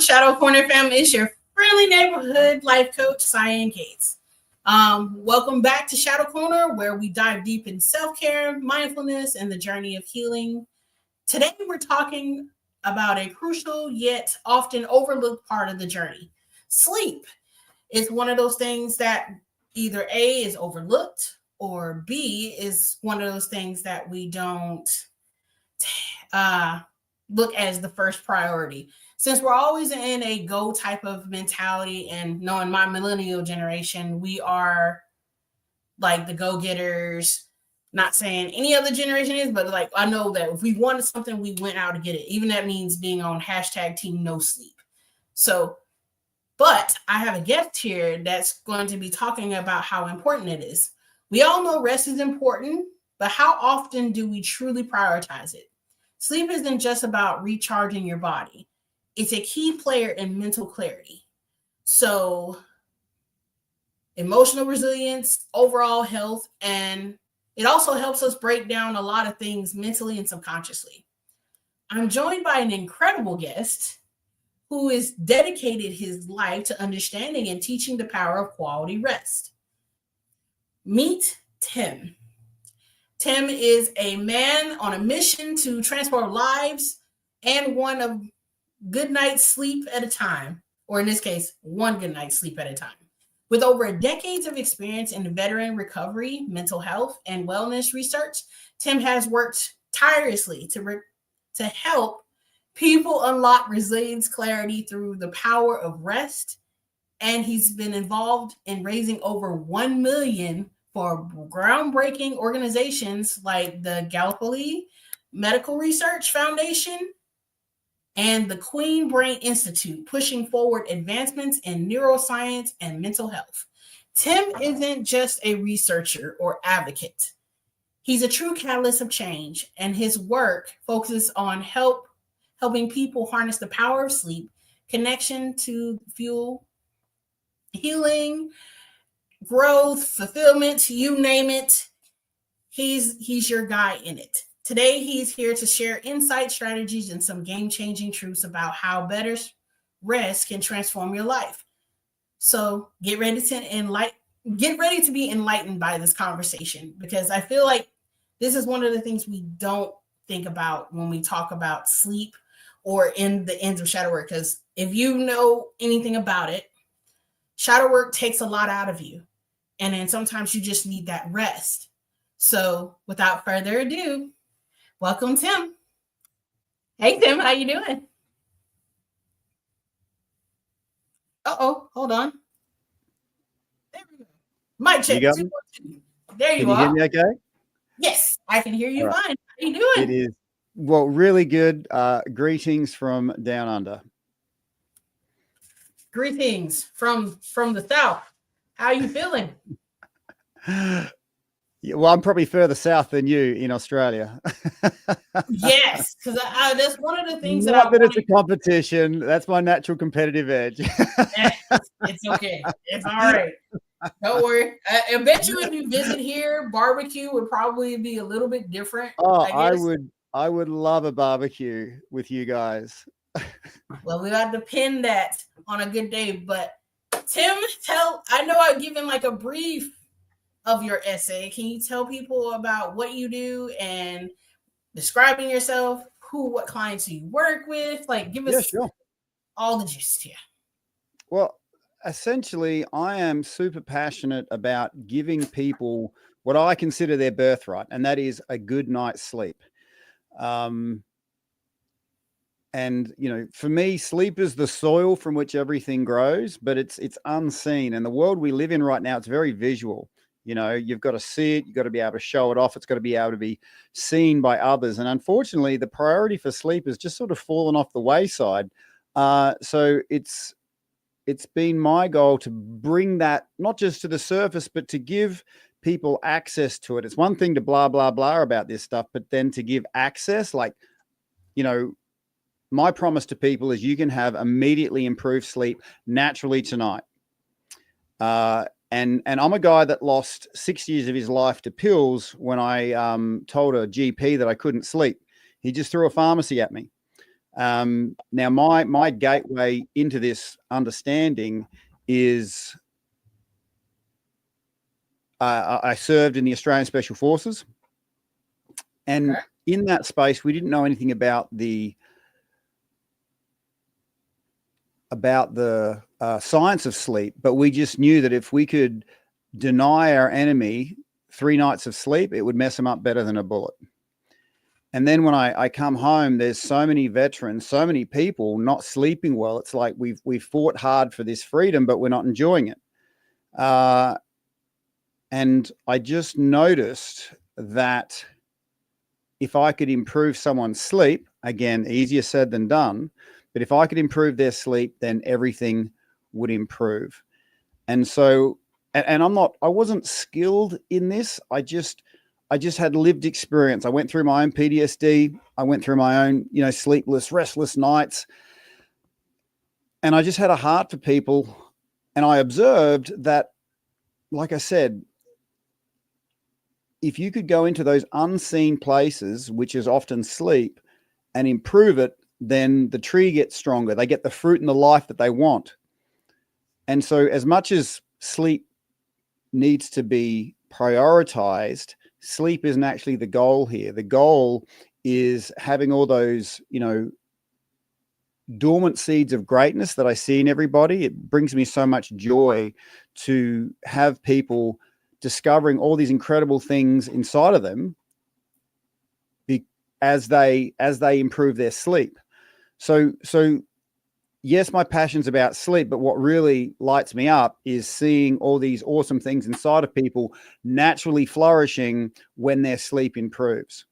Shadow Corner family? It's your friendly neighborhood life coach, Cyan Cates. Welcome back to Shadow Corner, where we dive deep in self-care, mindfulness, and the journey of healing. Today, we're talking about a crucial yet often overlooked part of the journey. Sleep is one of those things that either A, is overlooked, or B, is one of those things that we don't look as the first priority. Since we're always in a go type of mentality, and knowing my millennial generation, we are like the go-getters. Not saying any other generation is, but like I know that if we wanted something, we went out to get it. Even that means being on hashtag team no sleep. So, but I have a guest here that's going to be talking about how important it is. We all know rest is important, but how often do we truly prioritize it? Sleep isn't just about recharging your body. It's a key player in mental clarity. So emotional resilience, overall health, and it also helps us break down a lot of things mentally and subconsciously. I'm joined by an incredible guest who has dedicated his life to understanding and teaching the power of quality rest. Meet Tim. Tim is a man on a mission to transform lives and one of good night's sleep at a time, or in this case, one good night's sleep at a time. With over decades of experience in veteran recovery, mental health, and wellness research, Tim has worked tirelessly to help people unlock resilience clarity through the power of rest. And he's been involved in raising over 1 million for groundbreaking organizations like the Gallipoli Medical Research Foundation and the Queensland Brain Institute, pushing forward advancements in neuroscience and mental health. Tim isn't just a researcher or advocate. He's a true catalyst of change, and his work focuses on helping people harness the power of sleep, connection to fuel, healing, growth, fulfillment, you name it. He's your guy in it. Today, he's here to share insight, strategies, and some game-changing truths about how better rest can transform your life. So get ready to be enlightened by this conversation, because I feel like this is one of the things we don't think about when we talk about sleep or in the ends of shadow work. Because if you know anything about it, shadow work takes a lot out of you. And then sometimes you just need that rest. So without further ado, welcome, Tim. Hey, Tim, how you doing? Uh-oh, hold on. There we go. Mic check. You 2, 1, 2. There you Can you are. hear me okay? Yes, I can hear you All right. fine. How you doing? It is. Well, really good. Greetings from down under. Greetings from the south. How are you feeling? Yeah, well, I'm probably further south than you in Australia. Yes, because that's one of the things Not that it's a competition. That's my natural competitive edge. It's okay. It's all right. Don't worry. I bet you if you visit here, barbecue would probably be a little bit different. Oh, I would love a barbecue with you guys. Well, we got to pin that on a good day. But Tim, I know I've given like a brief of your essay. Can you tell people about what you do and describing yourself, what clients you work with? Like, give us all the gist here. Well, essentially, I am super passionate about giving people what I consider their birthright, and that is a good night's sleep. And, you know, for me, sleep is the soil from which everything grows, but it's unseen. And the world we live in right now, it's very visual. You know, you've got to see it. You've got to be able to show it off. It's got to be able to be seen by others. And unfortunately, the priority for sleep has just sort of fallen off the wayside. So it's been my goal to bring that not just to the surface, but to give people access to it. It's one thing to blah, blah, blah about this stuff, but then to give access, like, you know, my promise to people is you can have immediately improved sleep naturally tonight. And I'm a guy that lost 6 years of his life to pills when I told a GP that I couldn't sleep. He just threw a pharmacy at me. Now, my gateway into this understanding is I served in the Australian Special Forces, and in that space, we didn't know anything about the science of sleep, but we just knew that if we could deny our enemy 3 nights of sleep, it would mess them up better than a bullet. And then when I come home, there's so many veterans, so many people not sleeping well. It's like we've fought hard for this freedom, but we're not enjoying it. And I just noticed that if I could improve someone's sleep, again, easier said than done, but if I could improve their sleep, then everything would improve. And so, and I wasn't skilled in this. I just had lived experience. I went through my own PTSD. I went through my own, sleepless, restless nights. And I just had a heart for people. And I observed that, like I said, if you could go into those unseen places, which is often sleep, and improve it, then the tree gets stronger. They get the fruit and the life that they want. And so as much as sleep needs to be prioritized, sleep isn't actually the goal here. The goal is having all those, dormant seeds of greatness that I see in everybody. It brings me so much joy to have people discovering all these incredible things inside of them as they improve their sleep. So yes, my passion's about sleep, but what really lights me up is seeing all these awesome things inside of people naturally flourishing when their sleep improves.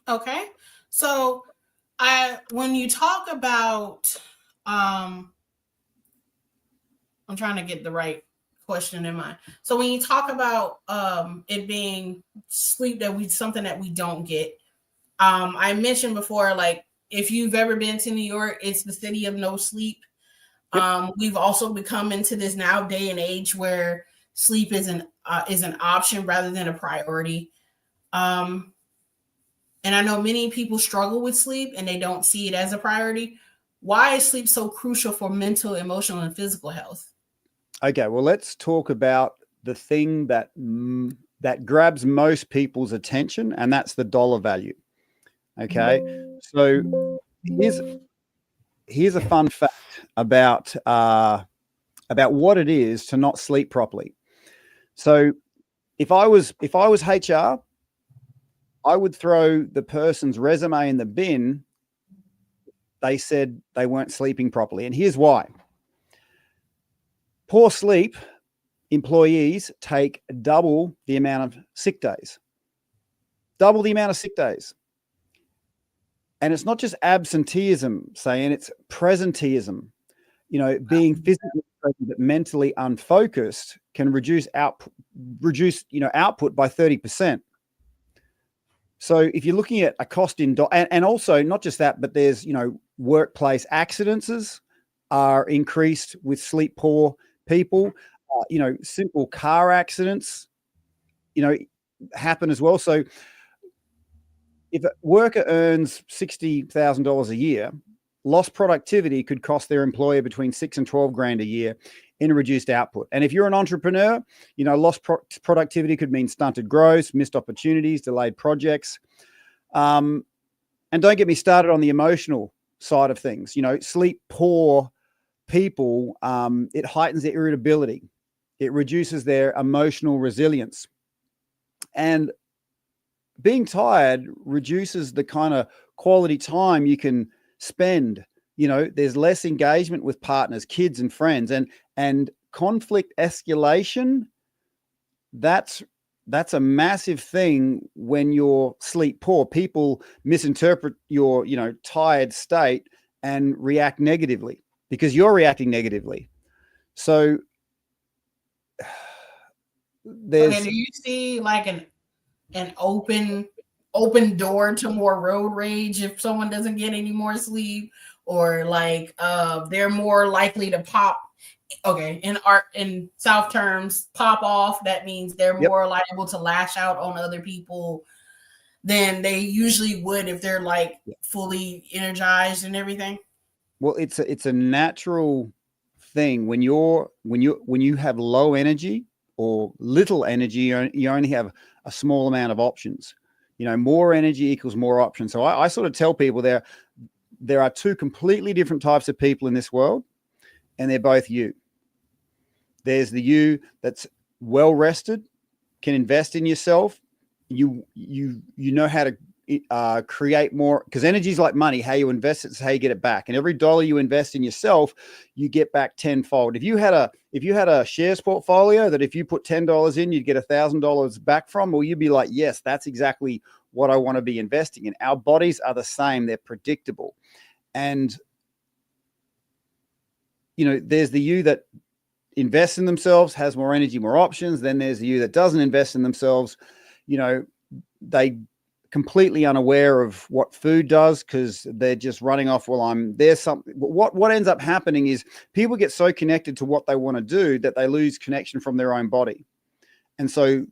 Okay. So when you talk about, I'm trying to get the right question in mind. So when you talk about it being sleep something that we don't get, I mentioned before, like, if you've ever been to New York, it's the city of no sleep. Yep. We've also become into this now day and age where sleep is an option rather than a priority. And I know many people struggle with sleep and they don't see it as a priority. Why is sleep so crucial for mental, emotional, and physical health? Okay, well, let's talk about the thing that grabs most people's attention, and that's the dollar value. Okay, so here's a fun fact about what it is to not sleep properly. So if I was HR, I would throw the person's resume in the bin. They said they weren't sleeping properly, and here's why. Poor sleep, employees take double the amount of sick days. Double the amount of sick days. And it's not just absenteeism, saying it's presenteeism. Being physically present but mentally unfocused can reduce output by 30%. So if you're looking at a cost in, and also not just that, but there's, workplace accidents are increased with sleep poor people. Simple car accidents, happen as well. So if a worker earns $60,000 a year, lost productivity could cost their employer between $6,000 and $12,000 a year in reduced output. And if you're an entrepreneur, lost productivity could mean stunted growth, missed opportunities, delayed projects. And don't get me started on the emotional side of things. Sleep poor people, it heightens their irritability. It reduces their emotional resilience. And being tired reduces the kind of quality time you can spend. There's less engagement with partners, kids, and friends, and conflict escalation. That's a massive thing when you're sleep poor. People misinterpret your, tired state and react negatively because you're reacting negatively. So there's. Okay, do you see like an open door to more road rage if someone doesn't get any more sleep, or like they're more likely to pop? Okay, in South terms, pop off, that means they're more liable to lash out on other people. than they usually would if they're like fully energized and everything? Well, it's a natural thing when you have low energy or little energy, you only have a small amount of options. More energy equals more options. So I sort of tell people there are two completely different types of people in this world, and they're both you. There's the you that's well rested, can invest in yourself. You know how to create more, because energy is like money. How you invest it is how you get it back. And every dollar you invest in yourself, you get back tenfold. If you had a shares portfolio that if you put $10 in, you'd get $1,000 back from, well, you'd be like, yes, that's exactly what I want to be investing in. Our bodies are the same. They're predictable. And, there's the you that invests in themselves, has more energy, more options. Then there's the you that doesn't invest in themselves. They completely unaware of what food does because they're just running off, there's something. What ends up happening is people get so connected to what they want to do that they lose connection from their own body. And so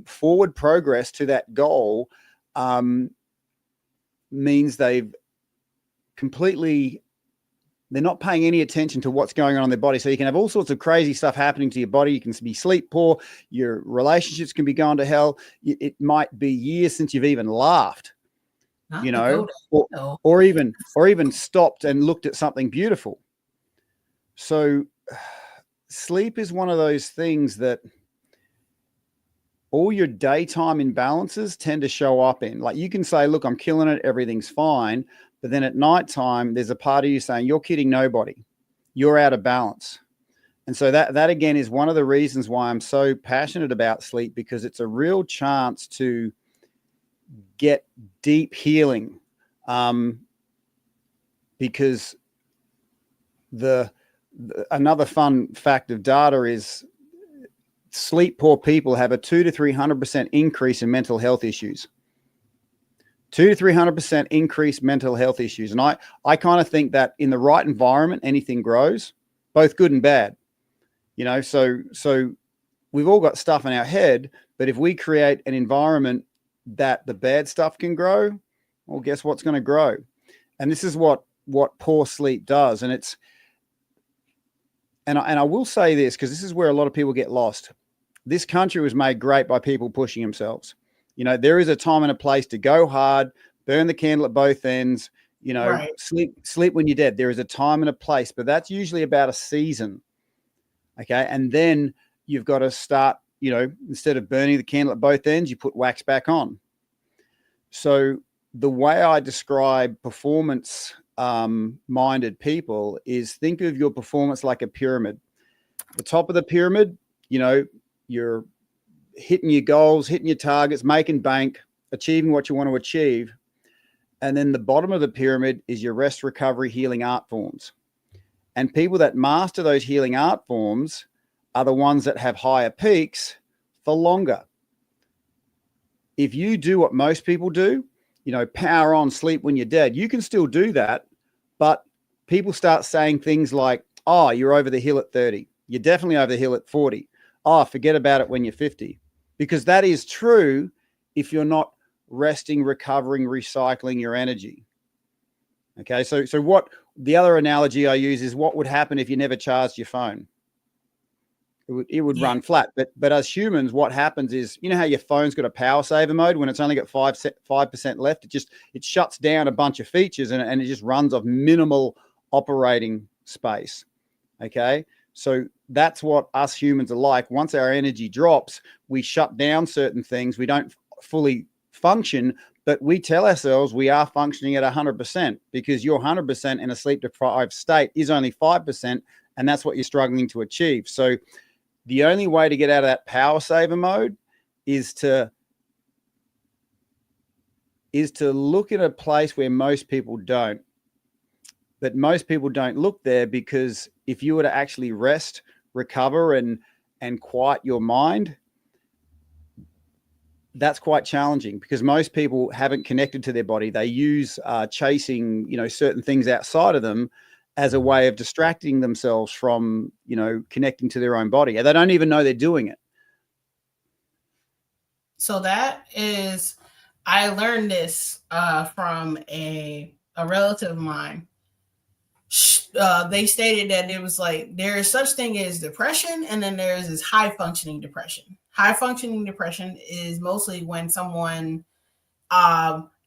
forward progress to that goal means they're not paying any attention to what's going on in their body. So you can have all sorts of crazy stuff happening to your body. You can be sleep poor. Your relationships can be going to hell. It might be years since you've even laughed, or even stopped and looked at something beautiful. So sleep is one of those things that all your daytime imbalances tend to show up in. Like you can say, look, I'm killing it. Everything's fine. But then at nighttime, there's a part of you saying, you're kidding nobody. You're out of balance. And so that again is one of the reasons why I'm so passionate about sleep, because it's a real chance to get deep healing. Because another fun fact of data is sleep poor people have a 200 to 300% increase in mental health issues. 200 to 300% increased mental health issues. And I kind of think that in the right environment, anything grows, both good and bad. So we've all got stuff in our head, but if we create an environment that the bad stuff can grow, well, guess what's going to grow? And this is what poor sleep does. And I will say this, because this is where a lot of people get lost. This country was made great by people pushing themselves. There is a time and a place to go hard, burn the candle at both ends, right. Sleep when you're dead. There is a time and a place, but that's usually about a season. Okay. And then you've got to start, instead of burning the candle at both ends, you put wax back on. So the way I describe performance minded people is think of your performance like a pyramid. The top of the pyramid, you're hitting your goals, hitting your targets, making bank, achieving what you want to achieve. And then the bottom of the pyramid is your rest, recovery, healing art forms. And people that master those healing art forms are the ones that have higher peaks for longer. If you do what most people do, power on, sleep when you're dead, you can still do that. But people start saying things like, oh, you're over the hill at 30. You're definitely over the hill at 40. Oh, forget about it when you're 50. Because that is true if you're not resting, recovering, recycling your energy. Okay, so what the other analogy I use is what would happen if you never charged your phone? It would run flat. But as humans, what happens is, how your phone's got a power saver mode when it's only got 5% left. It shuts down a bunch of features and it just runs off minimal operating space. Okay. So that's what us humans are like. Once our energy drops, we shut down certain things. We don't fully function, but we tell ourselves we are functioning at 100% because your 100% in a sleep deprived state is only 5%. And that's what you're struggling to achieve. So the only way to get out of that power saver mode is to look at a place where most people don't. But most people don't look there because if you were to actually rest, recover, and quiet your mind, that's quite challenging because most people haven't connected to their body. They use chasing, certain things outside of them as a way of distracting themselves from, connecting to their own body. And they don't even know they're doing it. So that is I learned this from a relative of mine. They stated that it was like there is such thing as depression, and then there is this high functioning depression. High functioning depression is mostly when someone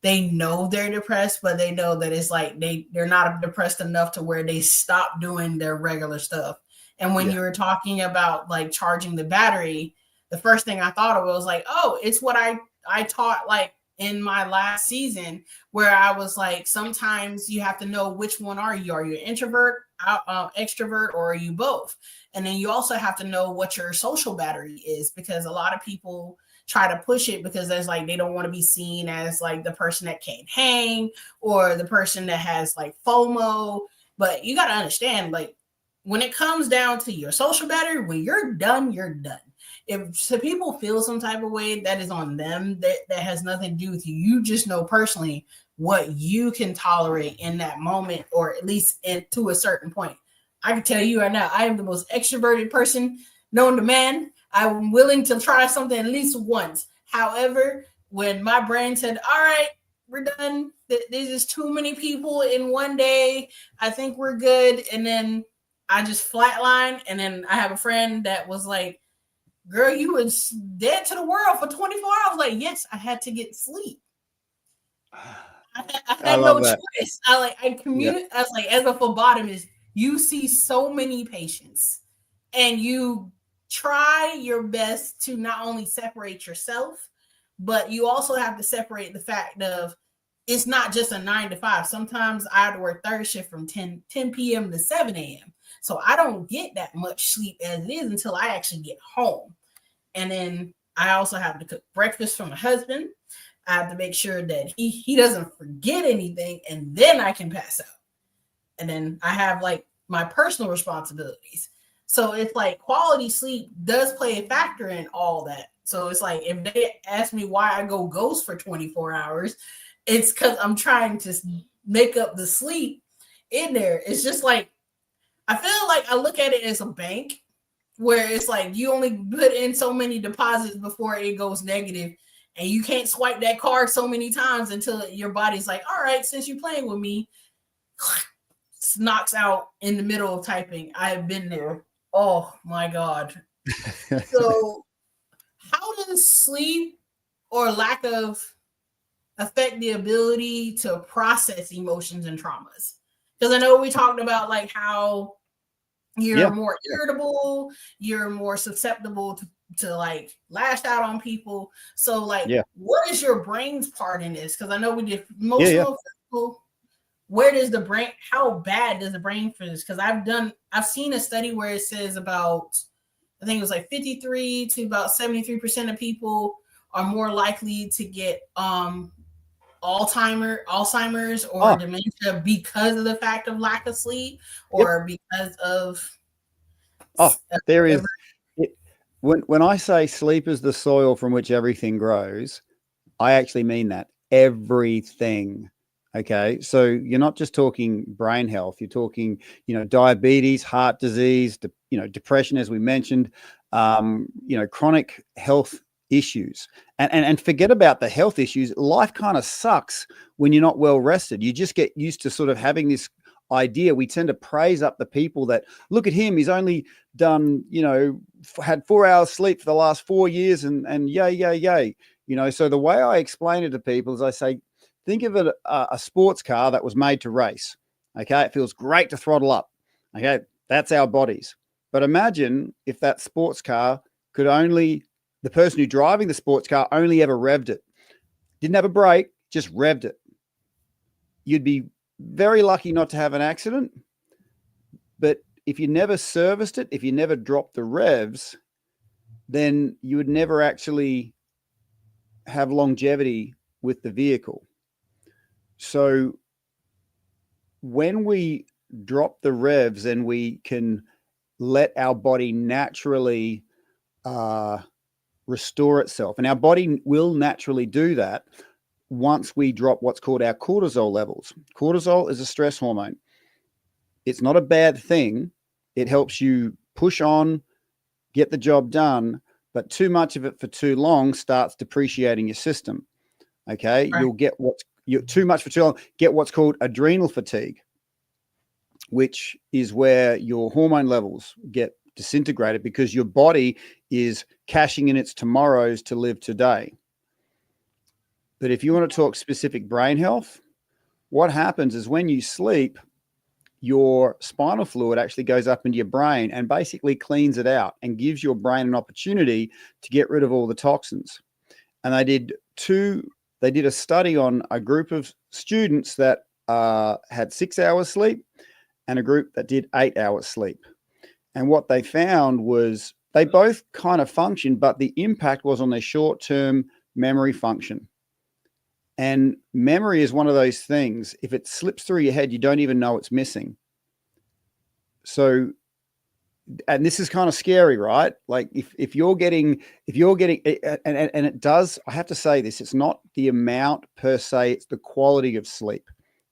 they know they're depressed, but they know that it's like they're not depressed enough to where they stop doing their regular stuff. And when you were talking about like charging the battery, the first thing I thought of was like, oh, it's what I taught like in my last season, where I was like, sometimes you have to know which one are you? Are you an introvert, extrovert, or are you both? And then you also have to know what your social battery is, because a lot of people try to push it because there's like they don't want to be seen as like the person that can't hang or the person that has like FOMO. But you got to understand, like when it comes down to your social battery, when you're done, you're done. If so people feel some type of way, that is on them. That has nothing to do with you. You just know personally what you can tolerate in that moment, or at least to a certain point. I can tell you right now, I am the most extroverted person known to man. I'm willing to try something at least once. However, when my brain said, all right, we're done. There's just too many people in one day. I think we're good. And then I just flatlined. And then I have a friend that was like, girl, you was dead to the world for 24 hours. Like, yes, I had to get sleep. I had no choice. I was like, as a phlebotomist, you see so many patients and you try your best to not only separate yourself, but you also have to separate the fact of it's not just a 9 to 5. Sometimes I have to work third shift from 10 p.m. to 7 a.m. So I don't get that much sleep as it is until I actually get home. And then I also have to cook breakfast for my husband. I have to make sure that he doesn't forget anything, and then I can pass out. And then I have like my personal responsibilities. So it's like quality sleep does play a factor in all that. So it's like if they ask me why I go ghost for 24 hours, it's because I'm trying to make up the sleep in there. It's just like I feel like I look at it as a bank where it's like you only put in so many deposits before it goes negative, and you can't swipe that card so many times until your body's like, all right, since you're playing with me, knocks out in the middle of typing. I have been there. Oh my God. So how does sleep or lack of affect the ability to process emotions and traumas? Because I know we talked about like how you're more irritable, you're more susceptible to like lash out on people. So like, what is your brain's part in this? Because I know we did emotional, physical. Where does the brain, how bad does the brain feel this? Because I've seen a study where it says about, I think it was like 53 to about 73% of people are more likely to get Alzheimer's or dementia because of the fact of lack of sleep or because of there is when I say sleep is the soil from which everything grows, I actually mean that. Everything. Okay, so you're not just talking brain health, you're talking, diabetes, heart disease, depression, as we mentioned, chronic health issues, and forget about the health issues. Life kind of sucks when you're not well rested. You just get used to sort of having this idea. We tend to praise up the people that, look at him, he's only done, had 4 hours sleep for the last 4 years and yay. So the way I explain it to people is I say, think of it a sports car that was made to race. Okay, it feels great to throttle up. Okay, that's our bodies. But imagine if that sports car the person who driving the sports car only ever revved it. Didn't have a brake, just revved it. You'd be very lucky not to have an accident. But if you never serviced it, if you never dropped the revs, then you would never actually have longevity with the vehicle. So when we drop the revs and we can let our body naturally restore itself, and our body will naturally do that once we drop what's called our cortisol levels. Cortisol is a stress hormone. It's not a bad thing. It helps you push on, get the job done, but too much of it for too long starts depreciating your system. Okay. Right. You'll get you're too much for too long, get what's called adrenal fatigue, which is where your hormone levels get disintegrated because your body is cashing in its tomorrows to live today. But if you want to talk specific brain health, what happens is when you sleep, your spinal fluid actually goes up into your brain and basically cleans it out and gives your brain an opportunity to get rid of all the toxins. And they did a study on a group of students that had 6 hours sleep and a group that did 8 hours sleep. And what they found was they both kind of functioned, but the impact was on their short-term memory function. And memory is one of those things, if it slips through your head, you don't even know it's missing. So, and this is kind of scary, right? Like if you're getting, and it does, I have to say this, it's not the amount per se, it's the quality of sleep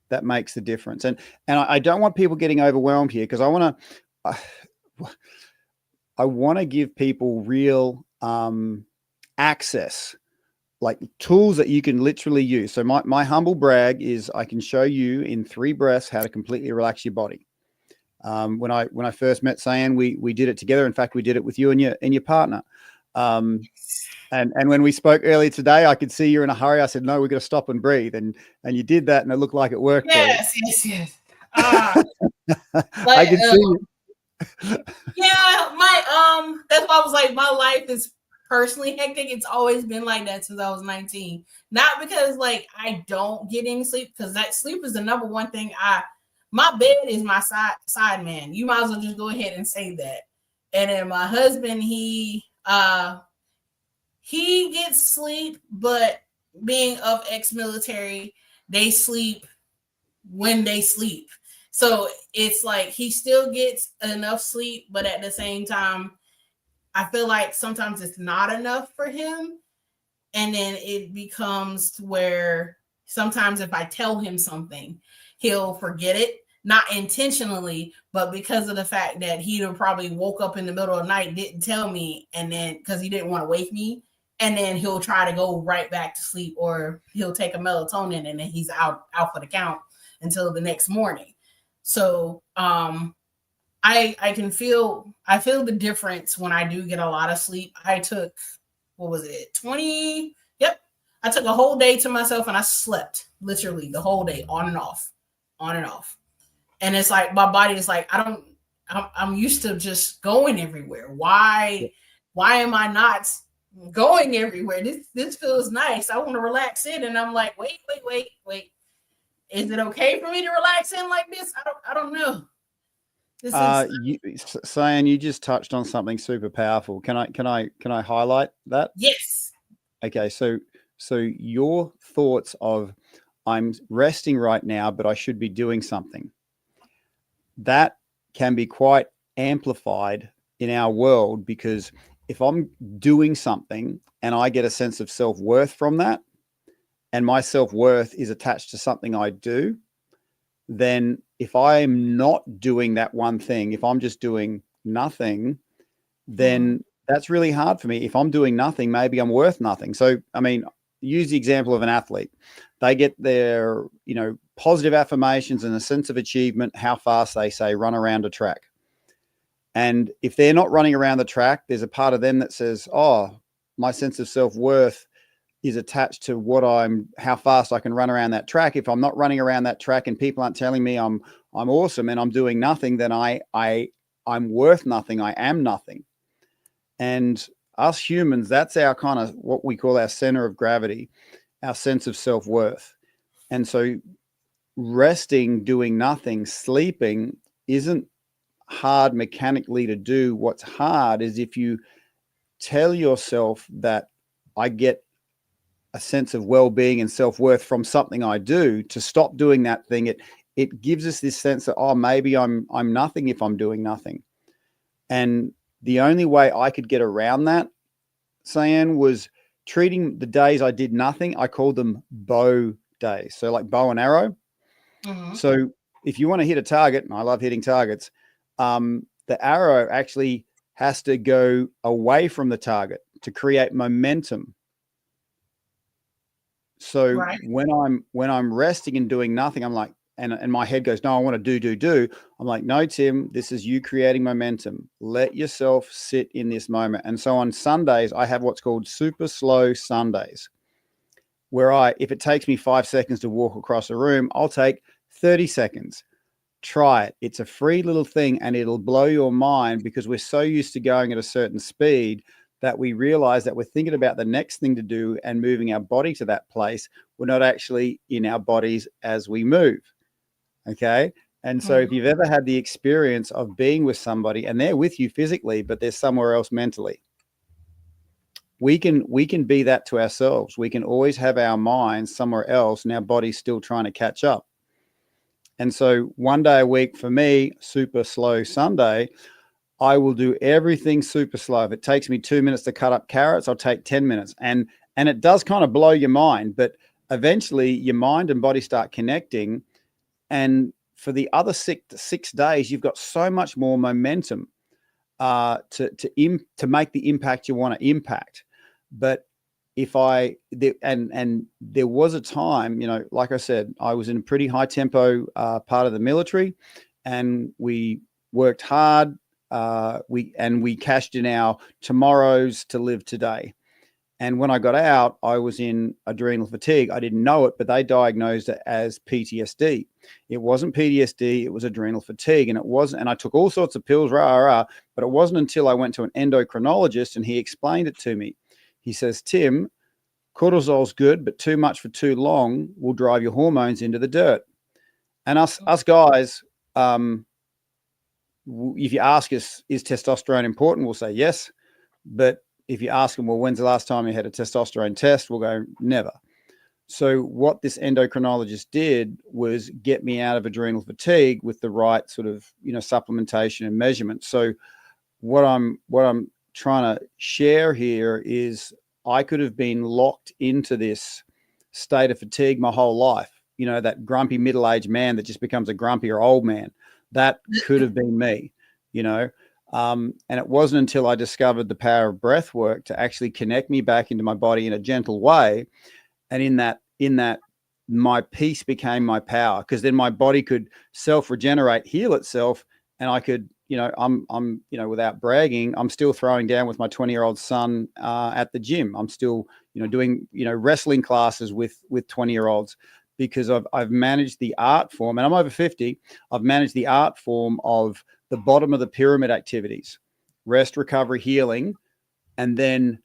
that makes the difference. And I don't want people getting overwhelmed here because I want to give people real access, like tools that you can literally use. So my humble brag is I can show you in 3 breaths how to completely relax your body. When I first met Cyan, we did it together. In fact, we did it with you and your partner. And when we spoke earlier today, I could see you're in a hurry. I said, no, we've got to stop and breathe. And you did that and it looked like it worked for you. Yes. I can see you. Yeah, that's why I was like, my life is personally hectic. It's always been like that since I was 19. Not because like I don't get any sleep, because that sleep is the number one thing. My bed is my side man. You might as well just go ahead and say that. And then my husband, he gets sleep, but being of ex-military, they sleep when they sleep. So it's like he still gets enough sleep, but at the same time, I feel like sometimes it's not enough for him. And then it becomes where sometimes if I tell him something, he'll forget it. Not intentionally, but because of the fact that he'd probably woke up in the middle of the night, didn't tell me, and then because he didn't want to wake me, and then he'll try to go right back to sleep, or he'll take a melatonin and then he's out for the count until the next morning. So I feel the difference when I do get a lot of sleep. I took, what was it, 20? Yep. I took a whole day to myself and I slept literally the whole day, on and off. And it's like my body is like, I'm used to just going everywhere. Why am I not going everywhere? This feels nice. I want to relax in. And I'm like, wait. Is it okay for me to relax in like this? I don't know. Cyan, you just touched on something super powerful. Can I highlight that? Yes. Okay, so your thoughts of I'm resting right now, but I should be doing something, that can be quite amplified in our world, because if I'm doing something and I get a sense of self-worth from that, and my self-worth is attached to something I do, then if I'm not doing that one thing, if I'm just doing nothing, then that's really hard for me. If I'm doing nothing, maybe I'm worth nothing. So, I mean, use the example of an athlete. They get their, positive affirmations and a sense of achievement, how fast they say run around a track. And if they're not running around the track, there's a part of them that says, oh, my sense of self-worth is attached to how fast I can run around that track. If I'm not running around that track and people aren't telling me I'm awesome and I'm doing nothing, then I'm worth nothing. I am nothing. And us humans, that's our kind of what we call our center of gravity, our sense of self-worth. And so resting, doing nothing, sleeping isn't hard mechanically to do. What's hard is if you tell yourself that I get a sense of well-being and self-worth from something I do, to stop doing that thing, it gives us this sense that, oh, maybe I'm nothing if I'm doing nothing. And the only way I could get around that, Cyan, was treating the days I did nothing, I called them bow days. So like bow and arrow. Mm-hmm. So if you want to hit a target, and I love hitting targets, the arrow actually has to go away from the target to create momentum. So Right. when I'm resting and doing nothing, I'm like, and my head goes, no, I want to do. I'm like, no, Tim, this is you creating momentum. Let yourself sit in this moment. And so on Sundays, I have what's called super slow Sundays, where if it takes me 5 seconds to walk across a room, I'll take 30 seconds. Try it. It's a free little thing and it'll blow your mind, because we're so used to going at a certain speed that we realize that we're thinking about the next thing to do and moving our body to that place. We're not actually in our bodies as we move. Okay. And so if you've ever had the experience of being with somebody and they're with you physically, but they're somewhere else mentally, we can be that to ourselves. We can always have our minds somewhere else and our body's still trying to catch up. And so one day a week for me, super slow Sunday, I will do everything super slow. If it takes me 2 minutes to cut up carrots, I'll take 10 minutes. And it does kind of blow your mind, but eventually your mind and body start connecting. And for the other six days, you've got so much more momentum to make the impact you want to impact. But there was a time, like I said, I was in a pretty high tempo part of the military, and we worked hard. We cashed in our tomorrows to live today. And when I got out, I was in adrenal fatigue. I didn't know it, but they diagnosed it as PTSD. It wasn't PTSD, it was adrenal fatigue. And I took all sorts of pills, but it wasn't until I went to an endocrinologist and he explained it to me. He says, Tim, cortisol's good, but too much for too long will drive your hormones into the dirt. And us guys, if you ask us, is testosterone important? We'll say yes. But if you ask them, well, when's the last time you had a testosterone test? We'll go, never. So what this endocrinologist did was get me out of adrenal fatigue with the right sort of, supplementation and measurement. So what I'm trying to share here is I could have been locked into this state of fatigue my whole life. That grumpy middle-aged man that just becomes a grumpier old man. That could have been me, and it wasn't until I discovered the power of breath work to actually connect me back into my body in a gentle way. And in that, my peace became my power, because then my body could self-regenerate, heal itself. And I could, I'm without bragging, I'm still throwing down with my 20-year-old son at the gym. I'm still, doing, wrestling classes with 20-year-olds, because I've managed the art form, and I'm over 50. I've managed the art form of the bottom of the pyramid activities: rest, recovery, healing, and then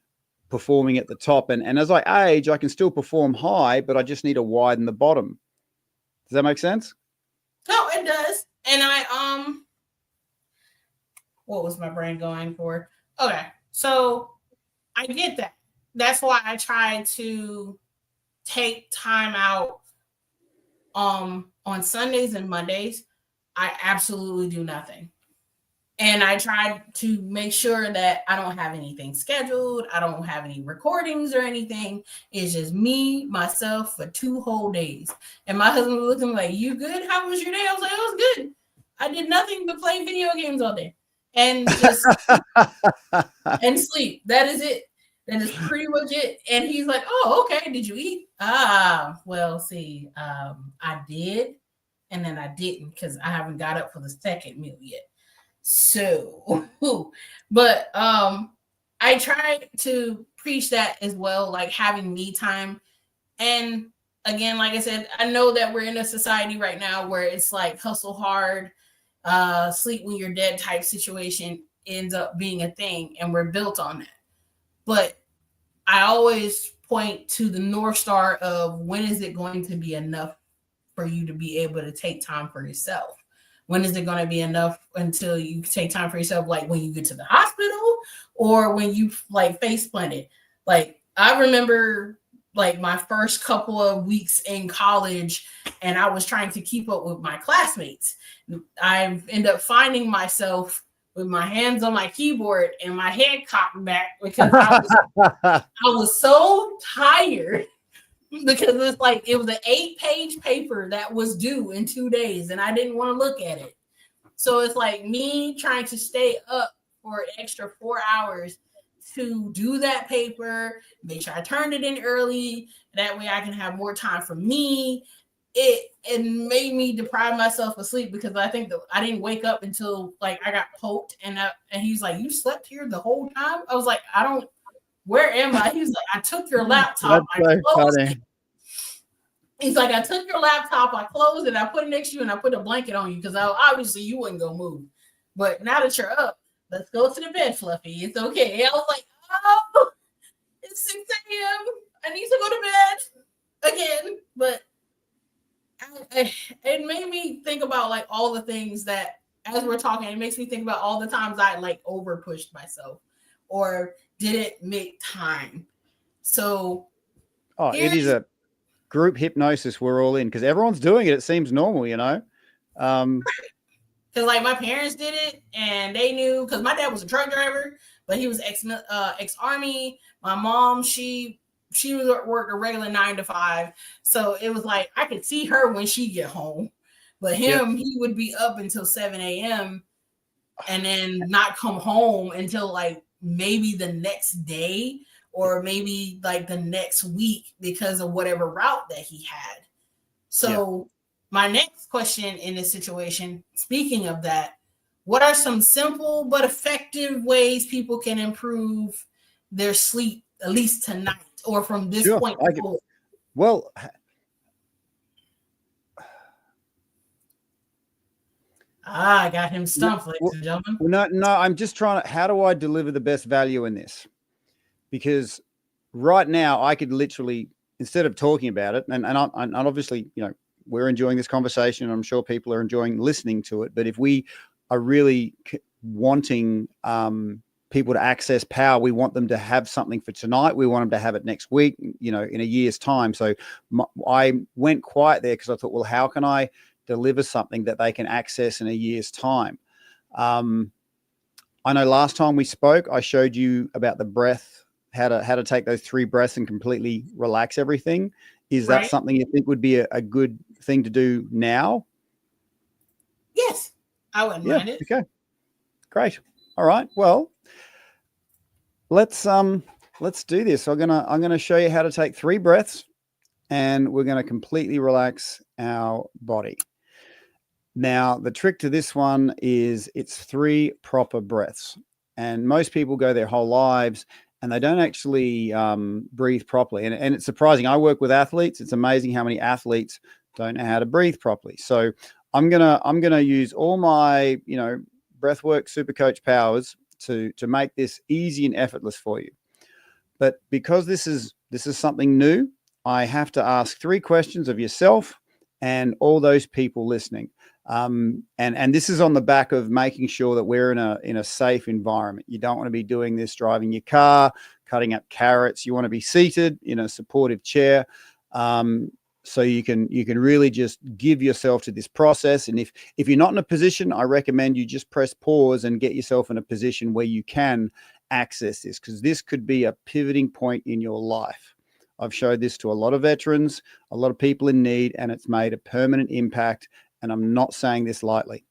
performing at the top. And as I age, I can still perform high, but I just need to widen the bottom. Does that make sense? No, it does. And what was my brain going for? Okay, so I get that. That's why I try to take time out on Sundays and Mondays. I absolutely do nothing. And I try to make sure that I don't have anything scheduled. I don't have any recordings or anything. It's just me, myself for 2 whole days. And my husband was looking like, you good? How was your day? I was like, it was good. I did nothing but play video games all day and just and sleep. That is it. That is pretty much it. And he's like, oh, okay. Did you eat? Well, see, I did. And then I didn't, because I haven't got up for the second meal yet. So, but I try to preach that as well, like having me time. And again, like I said, I know that we're in a society right now where it's like hustle hard, sleep when you're dead type situation ends up being a thing, and we're built on that. But I always point to the North Star of, when is it going to be enough for you to be able to take time for yourself? When is it going to be enough until you take time for yourself? Like when you get to the hospital, or when you like face planted? Like I remember like my first couple of weeks in college, and I was trying to keep up with my classmates. I ended up finding myself with my hands on my keyboard and my head cocked back, because I was so tired. Because it's like it was an 8-page paper that was due in 2 days, and I didn't want to look at it. So it's like me trying to stay up for an extra 4 hours to do that paper, make sure I turned it in early. That way I can have more time for me. It made me deprive myself of sleep because I think that I didn't wake up until like I got poked and he's like, "You slept here the whole time?" I was like, "I don't. Where am I?" He's like, "I took your laptop. That's I so closed funny. it." He's like, "I took your laptop. I closed it. I put it next to you, and I put a blanket on you because obviously you wouldn't go move. But now that you're up, let's go to the bed, Fluffy. It's okay." I was like, "Oh, it's 6 a.m. I need to go to bed again." But it made me think about like all the things that, as we're talking, it makes me think about all the times I like over pushed myself or didn't make time. So It is a group hypnosis we're all in because everyone's doing it. It seems normal, because like my parents did it and they knew, because my dad was a truck driver, but he was ex army. My mom, she worked a regular 9 to 5, so it was like I could see her when she get home, but him, he would be up until 7 a.m. and then not come home until like maybe the next day or maybe like the next week because of whatever route that he had. So my next question in this situation, speaking of that, what are some simple but effective ways people can improve their sleep, at least tonight or from this point forward? Well, I got him stumped, ladies and gentlemen. No, I'm just trying to, how do I deliver the best value in this? Because right now I could literally, instead of talking about it, and obviously, we're enjoying this conversation and I'm sure people are enjoying listening to it. But if we are really wanting people to access power, we want them to have something for tonight. We want them to have it next week, in a year's time. So I went quiet there because I thought, well, how can I deliver something that they can access in a year's time? I know last time we spoke, I showed you about the breath, how to take those 3 breaths and completely relax everything. Is that something you think would be a good thing to do now? Yes, I wouldn't mind it. Okay, great. All right. Well, let's do this. I'm gonna show you how to take 3 breaths, and we're going to completely relax our body. Now, the trick to this one is it's 3 proper breaths, and most people go their whole lives and they don't actually breathe properly. And it's surprising. I work with athletes. It's amazing how many athletes don't know how to breathe properly. So I'm gonna use all my breathwork super coach powers to make this easy and effortless for you. But because this is something new, I have to ask 3 questions of yourself and all those people listening. And this is on the back of making sure that we're in a safe environment. You don't want to be doing this driving your car, cutting up carrots. You want to be seated in a supportive chair, so you can really just give yourself to this process. And if you're not in a position, I recommend you just press pause and get yourself in a position where you can access this, because this could be a pivoting point in your life. I've showed this to a lot of veterans, a lot of people in need, and it's made a permanent impact. And I'm not saying this lightly.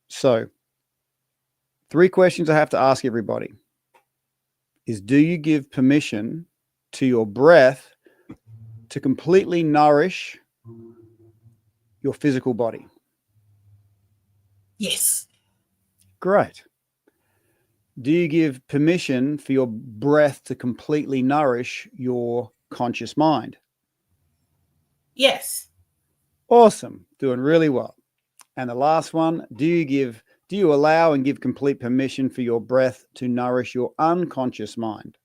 So 3 questions I have to ask everybody is, do you give permission to your breath to completely nourish your physical body? Yes. Great. Do you give permission for your breath to completely nourish your conscious mind? Yes. Awesome. Doing really well. And the last one, do you allow and give complete permission for your breath to nourish your unconscious mind?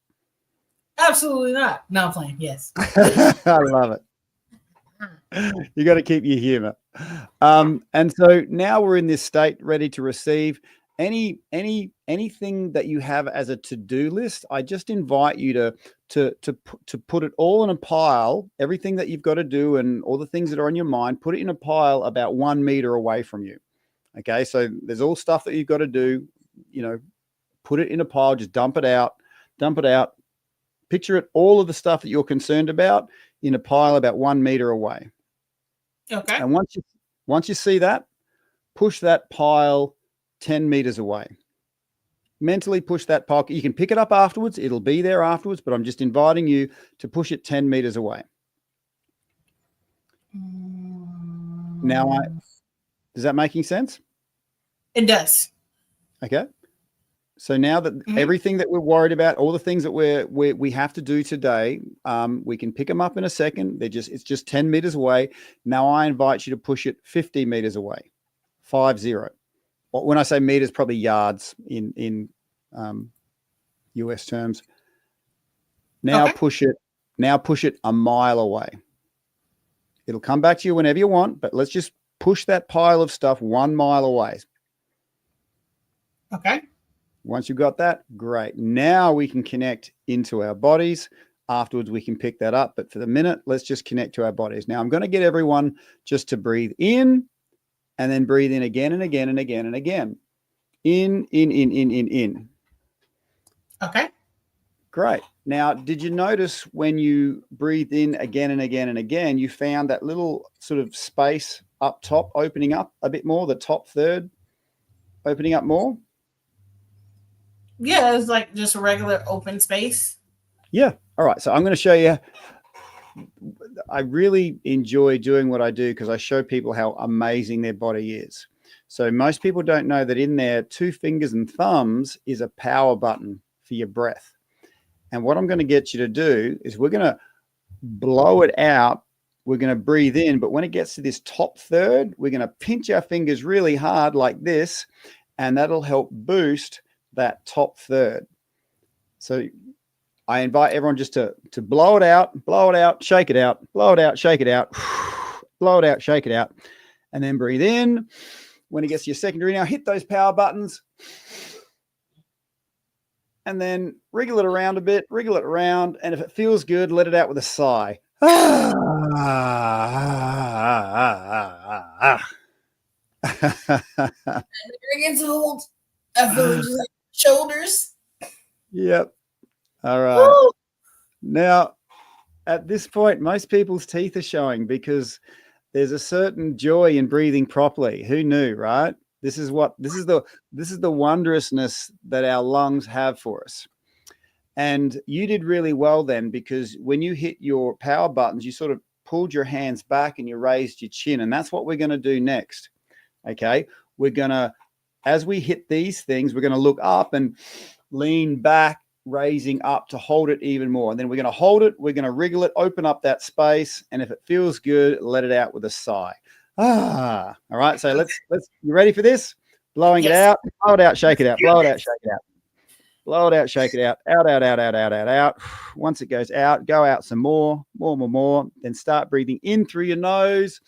Absolutely not. No, I'm playing. Yes. I love it. You got to keep your humor. And so now we're in this state ready to receive anything that you have as a to-do list. I just invite you to put it all in a pile, everything that you've got to do and all the things that are on your mind, put it in a pile about 1 meter away from you. Okay. So there's all stuff that you've got to do, put it in a pile, just dump it out. Picture it, all of the stuff that you're concerned about in a pile about 1 meter away. Okay. And once you see that, push that pile 10 meters away. Mentally push that pocket. You can pick it up afterwards. It'll be there afterwards, but I'm just inviting you to push it 10 meters away. Now, is that making sense? It does. Okay. So now that everything that we're worried about, all the things that we have to do today, we can pick them up in a second. It's just 10 meters away. Now I invite you to push it 50 meters away, 50. When I say meters, probably yards in US terms. Now push it. Now push it a mile away. It'll come back to you whenever you want, but let's just push that pile of stuff 1 mile away. Okay. Once you've got that, great. Now we can connect into our bodies. Afterwards, we can pick that up. But for the minute, let's just connect to our bodies. Now, I'm going to get everyone just to breathe in and then breathe in again and again and again and again. In. Okay. Great. Now, did you notice when you breathed in again and again and again, you found that little sort of space up top opening up a bit more, the top third opening up more? Yeah, it's like just a regular open space. Yeah. All right. So I'm going to show you. I really enjoy doing what I do because I show people how amazing their body is. So most people don't know that in there, 2 fingers and thumbs is a power button for your breath. And what I'm going to get you to do is we're going to blow it out. We're going to breathe in. But when it gets to this top third, we're going to pinch our fingers really hard like this. And that'll help boost that top third. So I invite everyone just to blow it out, shake it out, blow it out, shake it out, blow it out, shake it out, and then breathe in. When it gets to your secondary now, hit those power buttons and then wriggle it around a bit, wriggle it around. And if it feels good, let it out with a sigh. Against the hold. I feel just like shoulders. Yep. All right. Woo! Now, at this point, most people's teeth are showing because there's a certain joy in breathing properly. Who knew, right? This is the wondrousness that our lungs have for us. And you did really well then, because when you hit your power buttons, you sort of pulled your hands back and you raised your chin. And that's what we're going to do next. Okay. We're going to, as we hit these things, we're going to look up and lean back, raising up to hold it even more. And then we're going to hold it. We're going to wriggle it, open up that space. And if it feels good, let it out with a sigh. All right. So let's, you ready for this? Blowing it out, blow it out, shake it out, blow it out, shake it out. Blow it out, shake it out, out. Once it goes out, go out some more. Then start breathing in through your nose.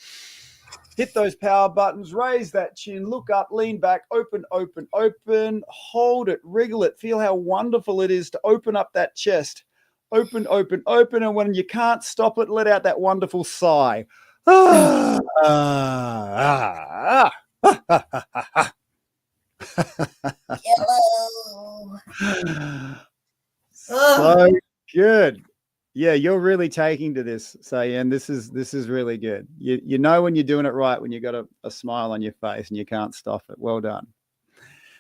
Hit those power buttons, raise that chin, look up, lean back, open, hold it, wriggle it. Feel how wonderful it is to open up that chest. Open. And when you can't stop it, let out that wonderful sigh. So good. Yeah, you're really taking to this, Sayan. This is really good. You know when you're doing it right, when you got a smile on your face and you can't stop it. Well done.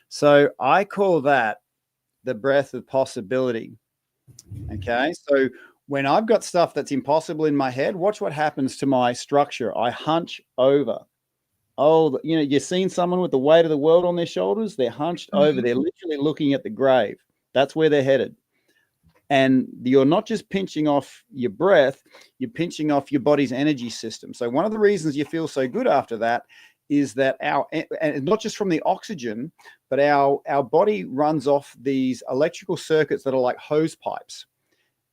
So I call that the breath of possibility. Okay. So when I've got stuff that's impossible in my head, watch what happens to my structure. I hunch over. Oh, you've seen someone with the weight of the world on their shoulders. They're hunched over. They're literally looking at the grave. That's where they're headed. And you're not just pinching off your breath, you're pinching off your body's energy system. So one of the reasons you feel so good after that is that and not just from the oxygen, but our body runs off these electrical circuits that are like hose pipes.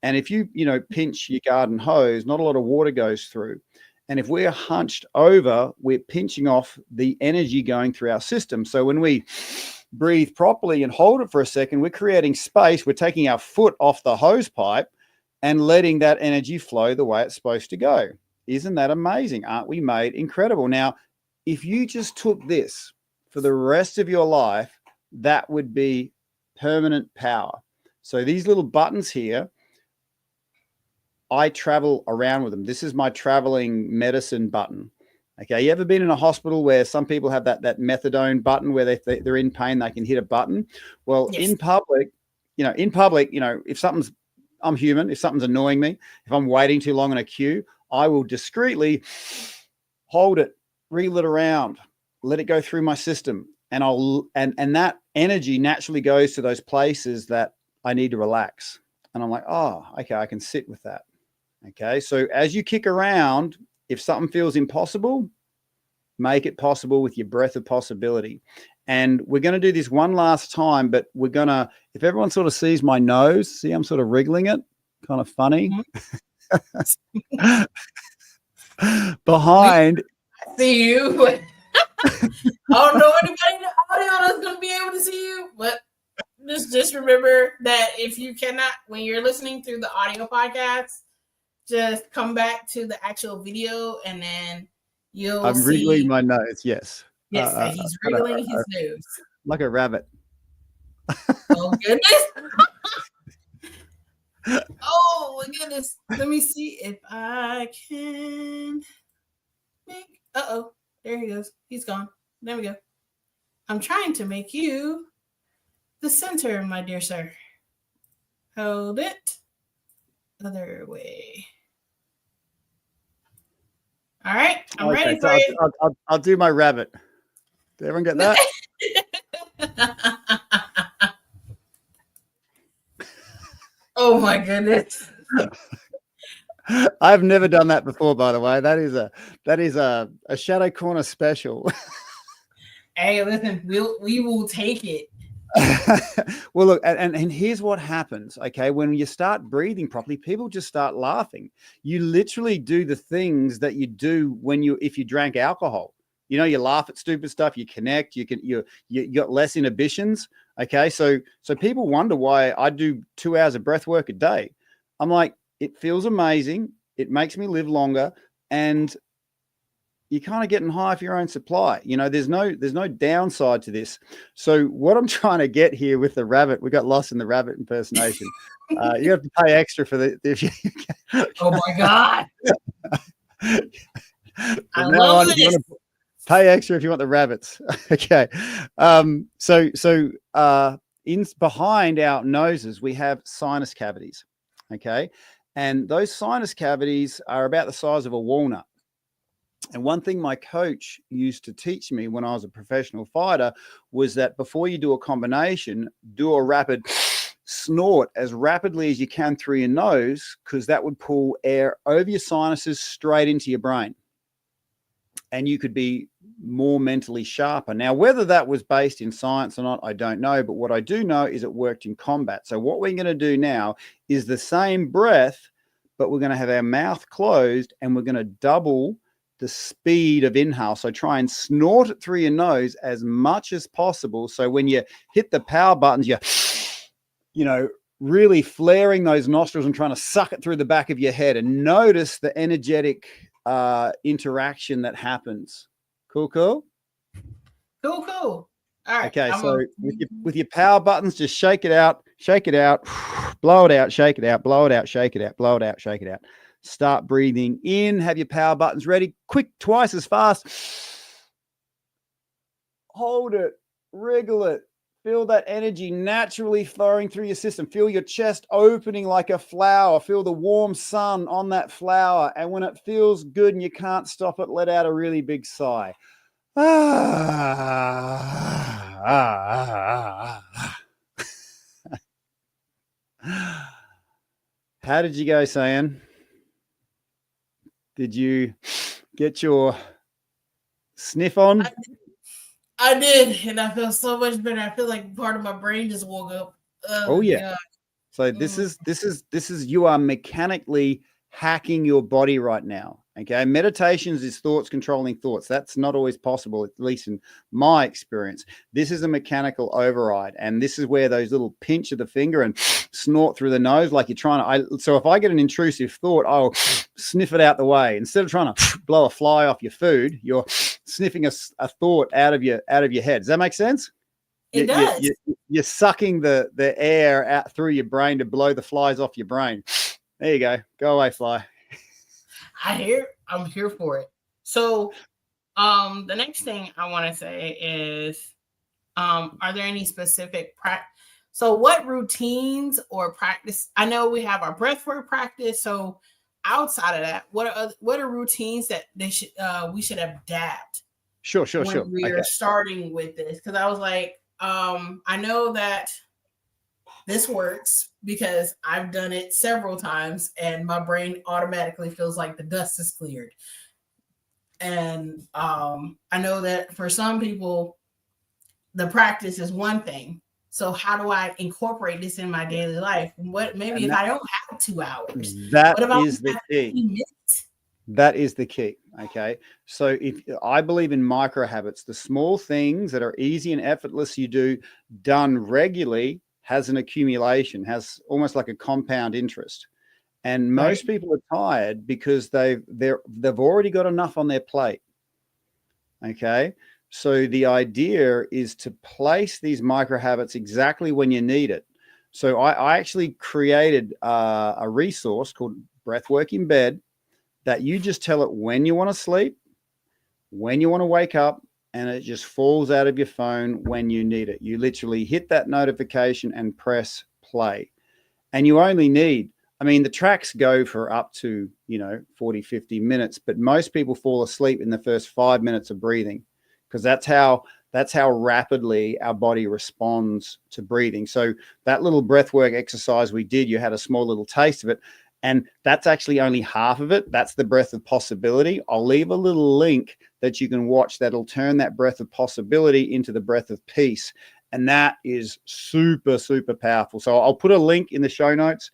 And if you pinch your garden hose, not a lot of water goes through. And if we're hunched over, we're pinching off the energy going through our system. So when we breathe properly and hold it for a second, we're creating space. We're taking our foot off the hose pipe and letting that energy flow the way it's supposed to go. Isn't that amazing? Aren't we made incredible? Now, if you just took this for the rest of your life, that would be permanent power. So these little buttons here, I travel around with them. This is my traveling medicine button. Okay, you ever been in a hospital where some people have that methadone button where they're in pain, they can hit a button? Well, Yes. in public, if I'm human, if something's annoying me, if I'm waiting too long in a queue, I will discreetly hold it, wriggle it around, let it go through my system, and and that energy naturally goes to those places that I need to relax. And I'm like, oh, okay, I can sit with that. Okay, so as you kick around, if something feels impossible, make it possible with your breath of possibility. And we're going to do this one last time, but if everyone sort of sees my nose, see I'm sort of wriggling it, kind of funny. Behind. I see you. I don't know anybody in the audio that's going to be able to see you, but just remember that if you cannot, when you're listening through the audio podcast, just come back to the actual video and then you'll see. I'm wriggling my nose, yes. Yes, he's wriggling his nose. Like a rabbit. Oh, goodness. Oh, my goodness. Let me see if I can make... Uh-oh. There he goes. He's gone. There we go. I'm trying to make you the center, my dear sir. Hold it. Other way. All right. I'm ready for you. I'll do my rabbit. Did everyone get that? Oh my goodness. I've never done that before, by the way. That is a Shadow Corner special. Hey, listen, we will take it. Well, look, and here's what happens. Okay, when you start breathing properly, people just start laughing. You literally do the things that you do if you drank alcohol. You laugh at stupid stuff, you connect, you got less inhibitions. Okay, so people wonder why I do 2 hours of breath work a day. I'm like, it feels amazing. It makes me live longer, and you're kind of getting high for your own supply. There's no downside to this. So what I'm trying to get here with the rabbit, we got lost in the rabbit impersonation. You have to pay extra for Oh my God. I love this. Pay extra if you want the rabbits. Okay. So behind our noses, we have sinus cavities. Okay. And those sinus cavities are about the size of a walnut. And one thing my coach used to teach me when I was a professional fighter was that before you do a combination, do a rapid snort as rapidly as you can through your nose, because that would pull air over your sinuses straight into your brain. And you could be more mentally sharper. Now, whether that was based in science or not, I don't know. But what I do know is it worked in combat. So what we're going to do now is the same breath, but we're going to have our mouth closed and we're going to double the speed of inhale. So try and snort it through your nose as much as possible. So when you hit the power buttons, you're really flaring those nostrils and trying to suck it through the back of your head, and notice the energetic interaction that happens. Cool. Cool. All right. Okay, so with your power buttons, just shake it out, blow it out, shake it out, blow it out, shake it out, blow it out, shake it out. Start breathing in, have your power buttons ready, quick, twice as fast. Hold it, wriggle it, feel that energy naturally flowing through your system. Feel your chest opening like a flower. Feel the warm sun on that flower. And when it feels good and you can't stop it, let out a really big sigh. How did you go, Sayan? Did you get your sniff on? I did, and I feel so much better. I feel like part of my brain just woke up. Oh yeah. God. So this is you are mechanically hacking your body right now. Okay. Meditations is thoughts controlling thoughts. That's not always possible, at least in my experience. This is a mechanical override. And this is where those little pinch of the finger and snort through the nose, like you're trying to. So if I get an intrusive thought, I'll sniff it out the way. Instead of trying to blow a fly off your food, you're sniffing a thought out of your head. Does that make sense? It does. You're sucking the air out through your brain to blow the flies off your brain. There you go. Go away, fly. I'm here for it. So The next thing I want to say is, are there any specific so what routines or practice? I know we have our breathwork practice. So outside of that, what are routines that we should adapt Sure. when we Okay. are starting with this? Because I was like, I know that this works because I've done it several times and my brain automatically feels like the dust is cleared. And I know that for some people, the practice is one thing. So how do I incorporate this in my daily life? Maybe if I don't have 2 hours, That what about is the key. 15 minutes? That is the key. Okay. So if I believe in micro habits, the small things that are easy and effortless you do done regularly has an accumulation, has almost like a compound interest. And most people are tired because they've already got enough on their plate. Okay. So the idea is to place these micro habits exactly when you need it. So I actually created a resource called Breathwork in Bed that you just tell it when you want to sleep, when you want to wake up, and it just falls out of your phone when you need it. You literally hit that notification and press play. And you only need, I mean, the tracks go for up to, 40, 50 minutes, but most people fall asleep in the first 5 minutes of breathing because that's how rapidly our body responds to breathing. So that little breath work exercise we did, you had a small little taste of it. And that's actually only half of it. That's the breath of possibility. I'll leave a little link that you can watch that'll turn that breath of possibility into the breath of peace. And that is super, super powerful. So I'll put a link in the show notes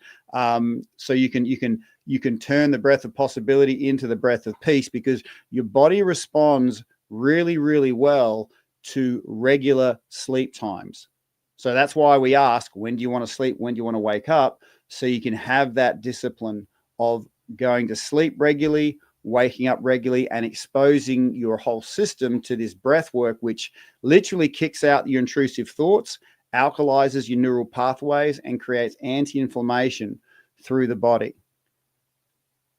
so you can turn the breath of possibility into the breath of peace, because your body responds really, really well to regular sleep times. So that's why we ask, when do you want to sleep? When do you want to wake up? So you can have that discipline of going to sleep regularly, waking up regularly, and exposing your whole system to this breath work, which literally kicks out your intrusive thoughts, alkalizes your neural pathways, and creates anti-inflammation through the body.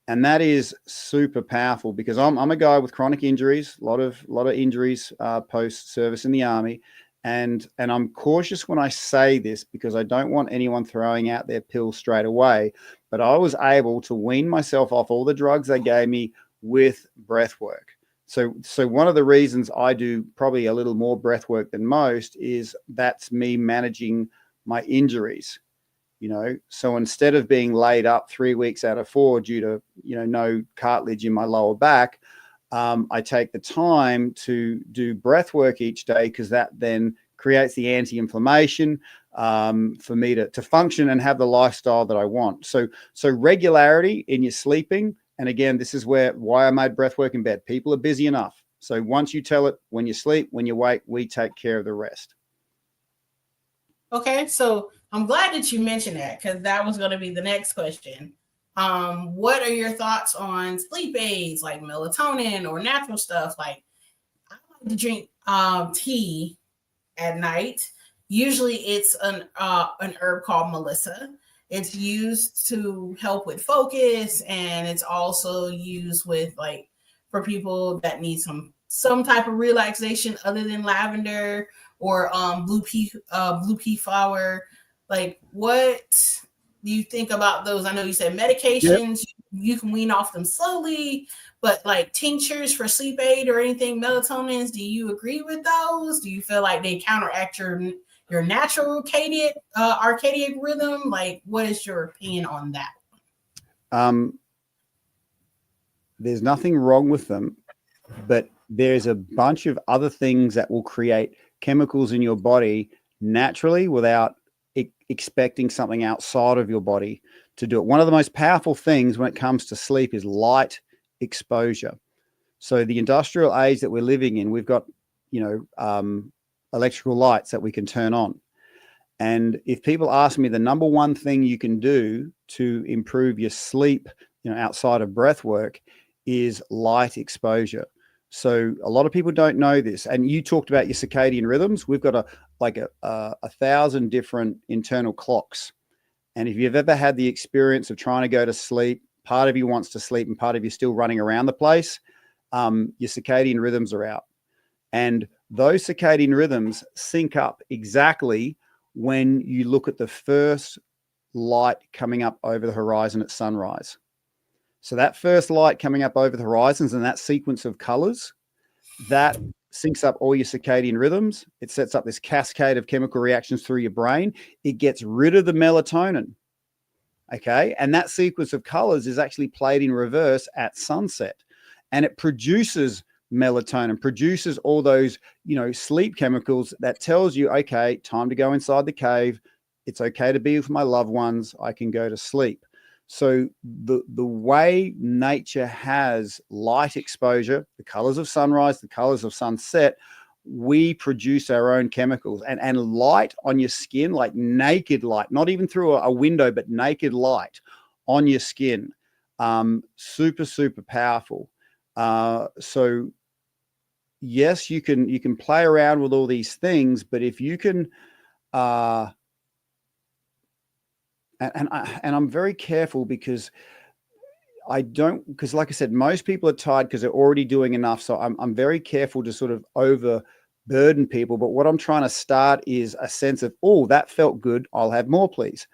And that is super powerful because I'm a guy with chronic injuries, a lot of injuries post service in the army. And I'm cautious when I say this because I don't want anyone throwing out their pills straight away. But I was able to wean myself off all the drugs they gave me with breath work. So one of the reasons I do probably a little more breath work than most is that's me managing my injuries. So instead of being laid up 3 weeks out of 4 due to, no cartilage in my lower back, I take the time to do breath work each day because that then creates the anti-inflammation for me to function and have the lifestyle that I want. So regularity in your sleeping. And again, this is why I made breath work in bed. People are busy enough. So once you tell it when you sleep, when you wake, we take care of the rest. Okay, so I'm glad that you mentioned that because that was going to be the next question. What are your thoughts on sleep aids like melatonin or natural stuff? Like, I like to drink tea at night. Usually, it's an herb called Melissa. It's used to help with focus, and it's also used with for people that need some type of relaxation other than lavender or blue pea flower. Like, what do you think about those? I know you said medications, yep. You can wean off them slowly, but like tinctures for sleep aid or anything, melatonins, do you agree with those? Do you feel like they counteract your natural circadian rhythm? Like, what is your opinion on that? There's nothing wrong with them, but there's a bunch of other things that will create chemicals in your body naturally without expecting something outside of your body to do it. One of the most powerful things when it comes to sleep is light exposure. So the industrial age that we're living in, we've got, electrical lights that we can turn on. And if people ask me the number one thing you can do to improve your sleep, outside of breath work, is light exposure. So a lot of people don't know this. And you talked about your circadian rhythms. We've got a 1,000 different internal clocks. And if you've ever had the experience of trying to go to sleep, part of you wants to sleep and part of you still running around the place, your circadian rhythms are out. And those circadian rhythms sync up exactly when you look at the first light coming up over the horizon at sunrise. So that first light coming up over the horizons and that sequence of colors, that syncs up all your circadian rhythms. It sets up this cascade of chemical reactions through your brain. It gets rid of the melatonin. Okay. And that sequence of colors is actually played in reverse at sunset. And it produces melatonin, produces all those, sleep chemicals that tells you, okay, time to go inside the cave. It's okay to be with my loved ones. I can go to sleep. So the way nature has light exposure, the colors of sunrise, the colors of sunset, we produce our own chemicals, and light on your skin, like naked light, not even through a window, but naked light on your skin, super, super powerful. So yes, you can play around with all these things, but if you can, and I'm very careful because like I said, most people are tired because they're already doing enough. So I'm very careful to sort of overburden people. But what I'm trying to start is a sense of, oh, that felt good. I'll have more, please.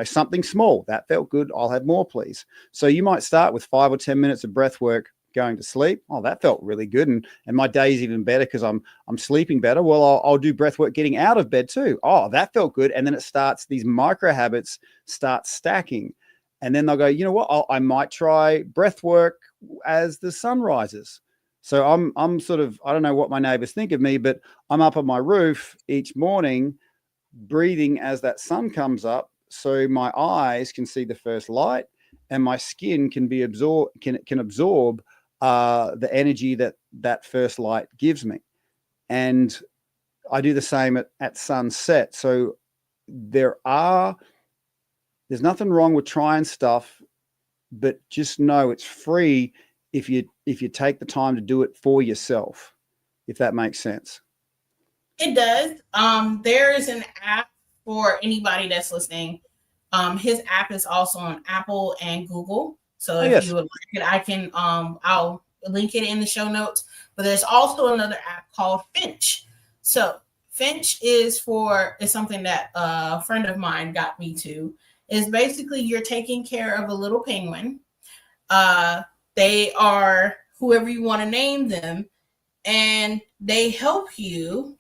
Something small that felt good. I'll have more, please. So you might start with 5 or 10 minutes of breath work going to sleep. Oh, that felt really good. And my day's even better because I'm sleeping better. Well, I'll do breath work getting out of bed too. Oh, that felt good. And then it starts, these micro habits start stacking. And then they'll go, you know what, I might try breath work as the sun rises. So I'm sort of, I don't know what my neighbors think of me, but I'm up on my roof each morning breathing as that sun comes up. So my eyes can see the first light and my skin can absorb the energy that first light gives me. And I do the same at sunset. So there's nothing wrong with trying stuff, but just know it's free if you take the time to do it for yourself, if that makes sense. It does. There is an app for anybody that's listening. His app is also on Apple and Google. So if you would like it, I can I'll link it in the show notes. But there's also another app called Finch. So Finch is something that a friend of mine got me to. Is basically you're taking care of a little penguin. They are whoever you want to name them, and they help you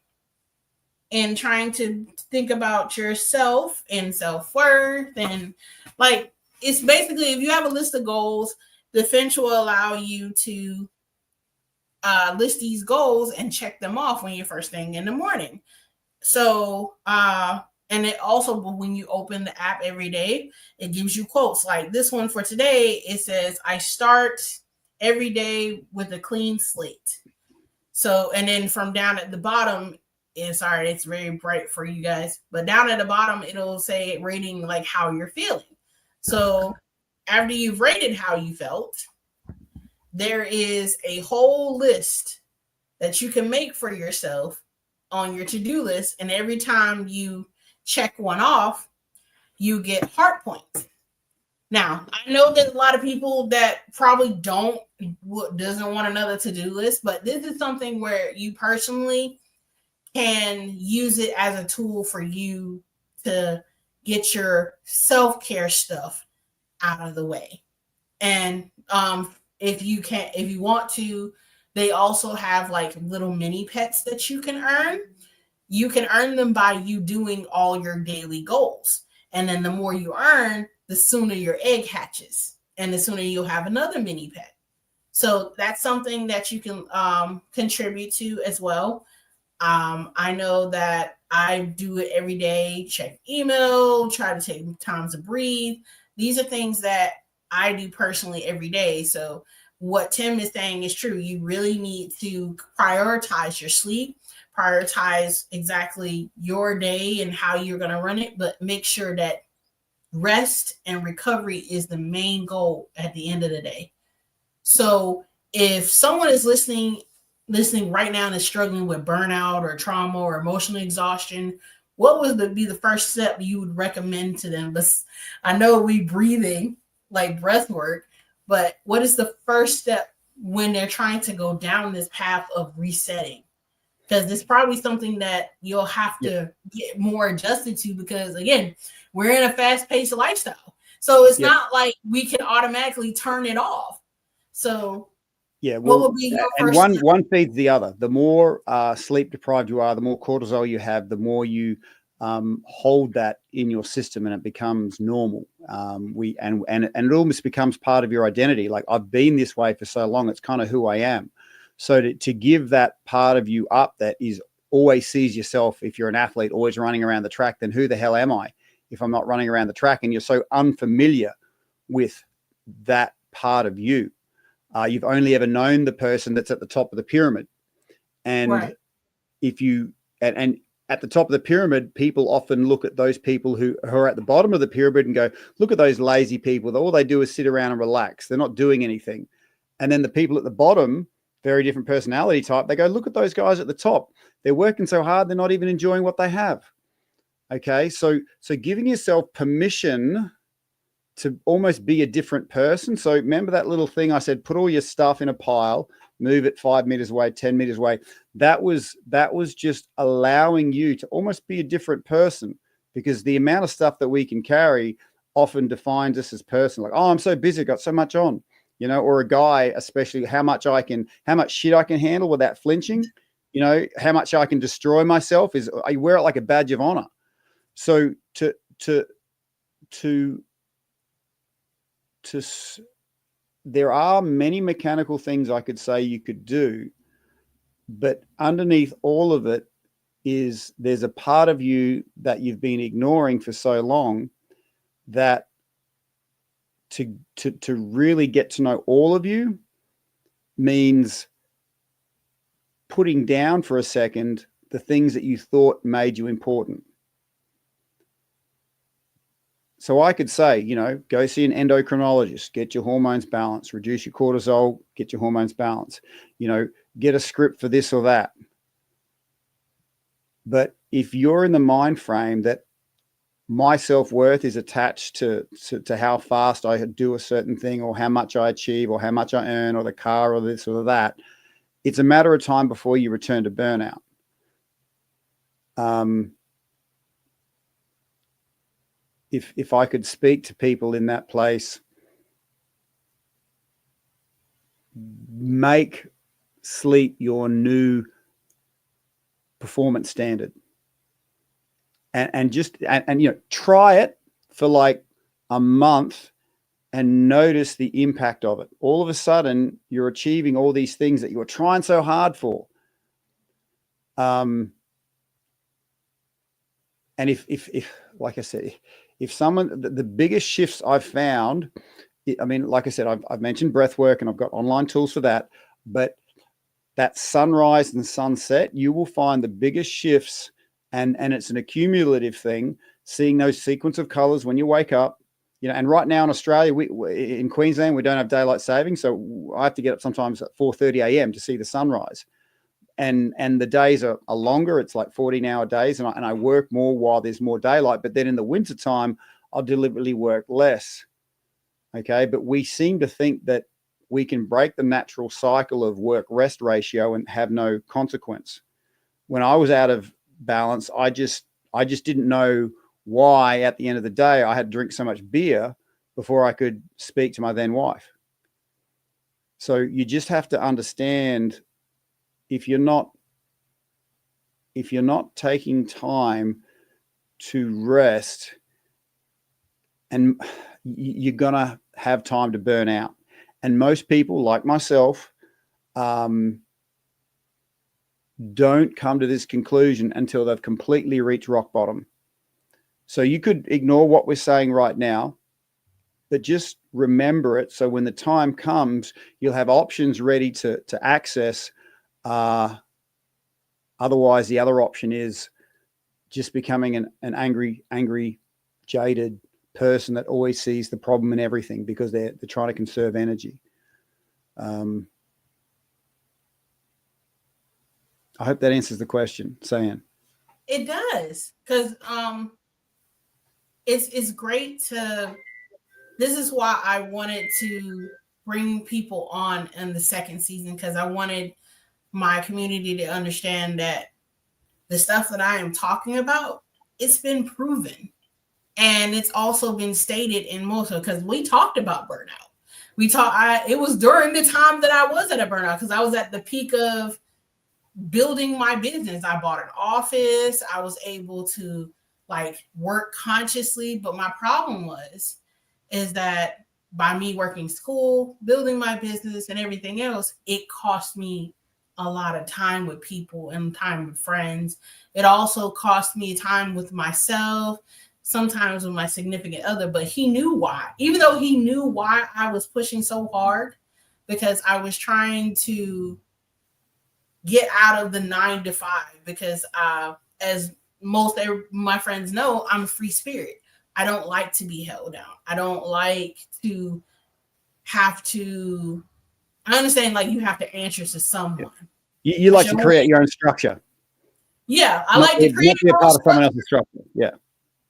in trying to think about yourself and self-worth. And like, it's basically, if you have a list of goals, the Finch will allow you to list these goals and check them off when you're first thing in the morning. So, and it also, when you open the app every day, it gives you quotes like this one for today. It says, I start every day with a clean slate. So, and then from down at the bottom, it's very bright for you guys, but down at the bottom, it'll say rating like how you're feeling. So after you've rated how you felt, there is a whole list that you can make for yourself on your to-do list. And every time you check one off, you get heart points. Now, I know there's a lot of people that probably doesn't want another to-do list, but this is something where you personally can use it as a tool for you to get your self-care stuff out of the way. And if you want to, they also have like little mini pets that you can earn. You can earn them by you doing all your daily goals. And then the more you earn, the sooner your egg hatches and the sooner you'll have another mini pet. So that's something that you can contribute to as well. I know that I do it every day, check email, try to take time to breathe. These are things that I do personally every day. So what Tim is saying is true. You really need to prioritize your sleep, prioritize exactly your day and how you're going to run it, but make sure that rest and recovery is the main goal at the end of the day. So if someone is listening right now and is struggling with burnout or trauma or emotional exhaustion, what would be the first step you would recommend to them? I know we breathing like breath work, but what is the first step when they're trying to go down this path of resetting, because it's probably something that you'll have to get more adjusted to, because again, we're in a fast-paced lifestyle, so it's not like we can automatically turn it off. So yeah, what well, would be your and first step? one feeds the other. The more sleep deprived you are, the more cortisol you have, the more you hold that in your system, and it becomes normal. And it almost becomes part of your identity. Like, I've been this way for so long, it's kind of who I am. So to give that part of you up that is always sees yourself, if you're an athlete, always running around the track, then who the hell am I if I'm not running around the track? And you're so unfamiliar with that part of you. You've only ever known the person that's at the top of the pyramid. And if you, and at the top of the pyramid, people often look at those people who are at the bottom of the pyramid and go, look at those lazy people. All they do is sit around and relax. They're not doing anything. And then the people at the bottom, very different personality type, they go, look at those guys at the top. They're working so hard, they're not even enjoying what they have. Okay. So giving yourself permission to almost be a different person. So remember that little thing I said, put all your stuff in a pile, move it 5 meters away, 10 meters away. That was just allowing you to almost be a different person, because the amount of stuff that we can carry often defines us as person. Like, oh, I'm so busy, got so much on, or a guy, especially how much shit I can handle without flinching, how much I can destroy myself I wear it like a badge of honor. So there are many mechanical things I could say you could do, but underneath all of it is there's a part of you that you've been ignoring for so long, that to really get to know all of you means putting down for a second the things that you thought made you important. So I could say, go see an endocrinologist, get your hormones balanced, reduce your cortisol, get your hormones balanced, get a script for this or that. But if you're in the mind frame that my self-worth is attached to how fast I do a certain thing, or how much I achieve, or how much I earn, or the car, or this or that, it's a matter of time before you return to burnout. If I could speak to people in that place, make sleep your new performance standard, and try it for like a month and notice the impact of it. All of a sudden, you're achieving all these things that you were trying so hard for. And if like I said, if someone, the biggest shifts I've found, I mean, like I said, I've mentioned breath work, and I've got online tools for that, but that sunrise and sunset, you will find the biggest shifts, and it's an accumulative thing, seeing those sequence of colors when you wake up, and right now in Australia, in Queensland, we don't have daylight saving. So I have to get up sometimes at 4:30 a.m. to see the sunrise. And the days are longer. It's like 14-hour days, and I work more while there's more daylight. But then in the wintertime, I'll deliberately work less. Okay, but we seem to think that we can break the natural cycle of work-rest ratio and have no consequence. When I was out of balance, I just didn't know why at the end of the day I had to drink so much beer before I could speak to my then wife. So you just have to understand, if you're not taking time to rest, and you're gonna have time to burn out. And most people, like myself, don't come to this conclusion until they've completely reached rock bottom. So you could ignore what we're saying right now, but just remember it. So when the time comes, you'll have options ready to access. Otherwise, the other option is just becoming an angry, jaded person that always sees the problem in everything, because they're trying to conserve energy. I hope that answers the question, Sayan. It does, because it's great to. This is why I wanted to bring people on in the second season because I wanted my community to understand that the stuff that I am talking about, it's been proven. And it's also been stated in most of, because we talked about burnout. It was during the time that I was at a burnout because I was at the peak of building my business. I bought an office. I was able to like work consciously. But my problem is that by me working school, building my business and everything else, it cost me a lot of time with people and time with friends. It also cost me time with myself, sometimes with my significant other, but he knew why. Even though he knew why I was pushing so hard, because I was trying to get out of the 9 to 5, because as most of my friends know, I'm a free spirit. I don't like to be held down. I don't like to have to, I understand like you have to answer to someone. You like to create your own structure. Yeah, I like to create not be a part of someone else's structure. Yeah.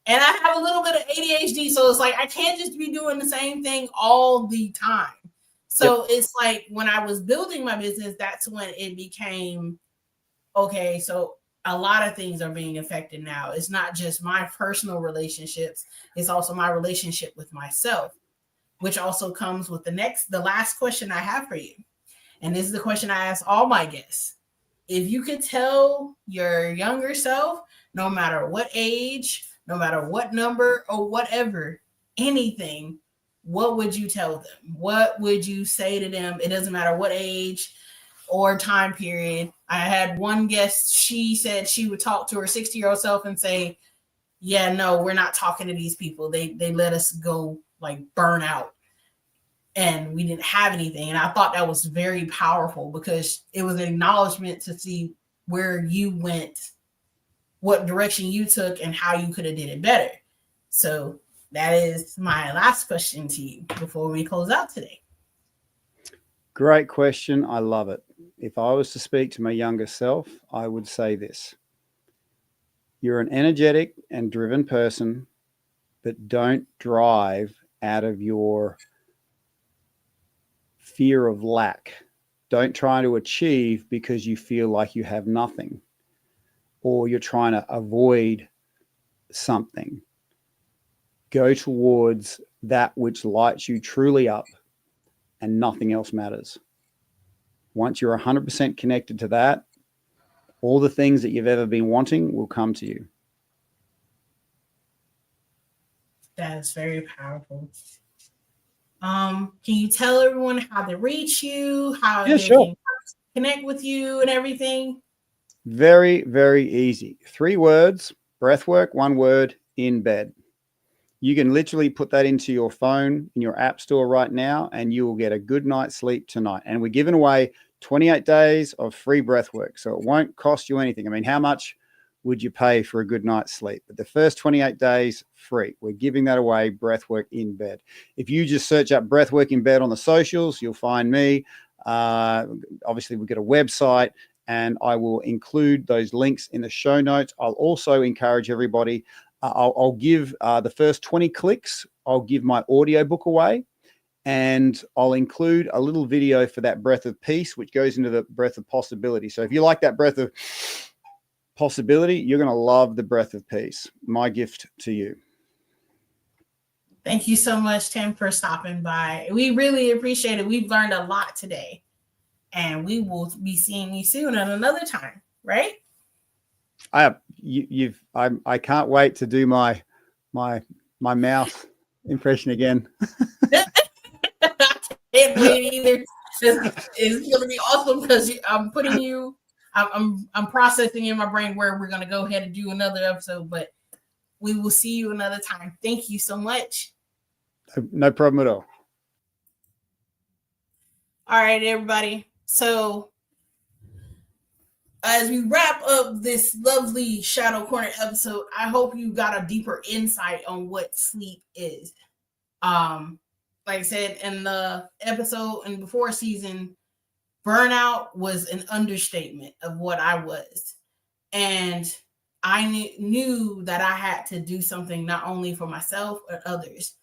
And I have a little bit of ADHD, so it's like I can't just be doing the same thing all the time. So It's like when I was building my business, that's when it became, okay, so a lot of things are being affected now. It's not just my personal relationships, it's also my relationship with myself, which also comes with the last question I have for you. And this is the question I ask all my guests. If you could tell your younger self, no matter what age, no matter what number or whatever, anything, what would you tell them? What would you say to them? It doesn't matter what age or time period. I had one guest, she said she would talk to her 60-year-old self and say, yeah, no, we're not talking to these people. They let us go like burn out. And we didn't have anything. And I thought that was very powerful because it was an acknowledgement to see where you went, what direction you took, and how you could have did it better. So that is my last question to you before we close out today. Great question. I love it. If I was to speak to my younger self, I would say this. You're an energetic and driven person, but don't drive out of your fear of lack. Don't try to achieve because you feel like you have nothing or you're trying to avoid something. Go towards that which lights you truly up and nothing else matters. Once you're 100% connected to that, all the things that you've ever been wanting will come to you. That is very powerful. Can you tell everyone how to reach you, how they can connect with you and everything? Very, very easy. 3 words, breathwork, 1 word, in bed. You can literally put that into your phone in your app store right now, and you will get a good night's sleep tonight. And we're giving away 28 days of free breathwork, so it won't cost you anything. I mean, how much would you pay for a good night's sleep? But the first 28 days, free. We're giving that away, breathwork in bed. If you just search up breathwork in bed on the socials, you'll find me. Obviously, we've got a website, and I will include those links in the show notes. I'll also encourage everybody, I'll give the first 20 clicks, I'll give my audiobook away, and I'll include a little video for that breath of peace, which goes into the breath of possibility. So if you like that breath of possibility, you're going to love the breath of peace. My gift to you. Thank you so much, Tim, for stopping by. We really appreciate it. We've learned a lot today, and we will be seeing you soon at another time, right? I can't wait to do my mouth impression again. Can't wait either. It's going to be awesome because I'm putting you. I'm processing in my brain where we're going to go ahead and do another episode, but we will see you another time. Thank you so much. No problem at all. All right, everybody. So as we wrap up this lovely Shadow Corner episode, I hope you got a deeper insight on what sleep is. Like I said in the episode and before season, burnout was an understatement of what I was. And I knew that I had to do something not only for myself but others,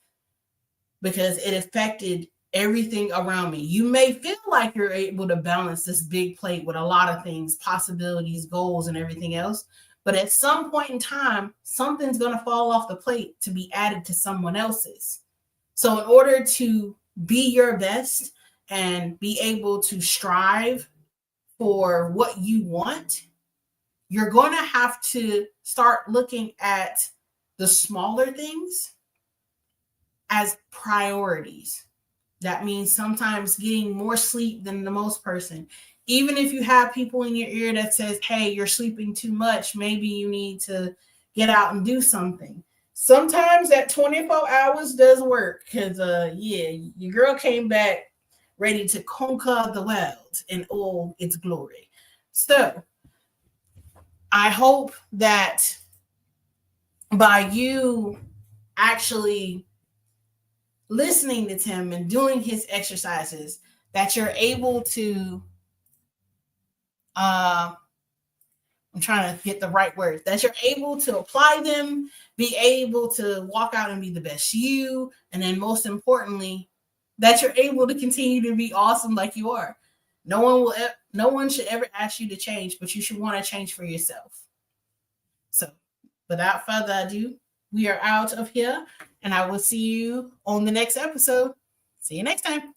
because it affected everything around me. You may feel like you're able to balance this big plate with a lot of things, possibilities, goals, and everything else. But at some point in time, something's going to fall off the plate to be added to someone else's. So in order to be your best and be able to strive for what you want, you're going to have to start looking at the smaller things as priorities. That means sometimes getting more sleep than the most person. Even if you have people in your ear that says, hey, you're sleeping too much, maybe you need to get out and do something. Sometimes that 24 hours does work because, your girl came back ready to conquer the world in all its glory. So I hope that by you actually listening to Tim and doing his exercises, that you're able to, I'm trying to get the right words, that you're able to apply them, be able to walk out and be the best you, and then most importantly, that you're able to continue to be awesome like you are. No one should ever ask you to change, but you should want to change for yourself. So without further ado, we are out of here, and I will see you on the next episode. See you next time.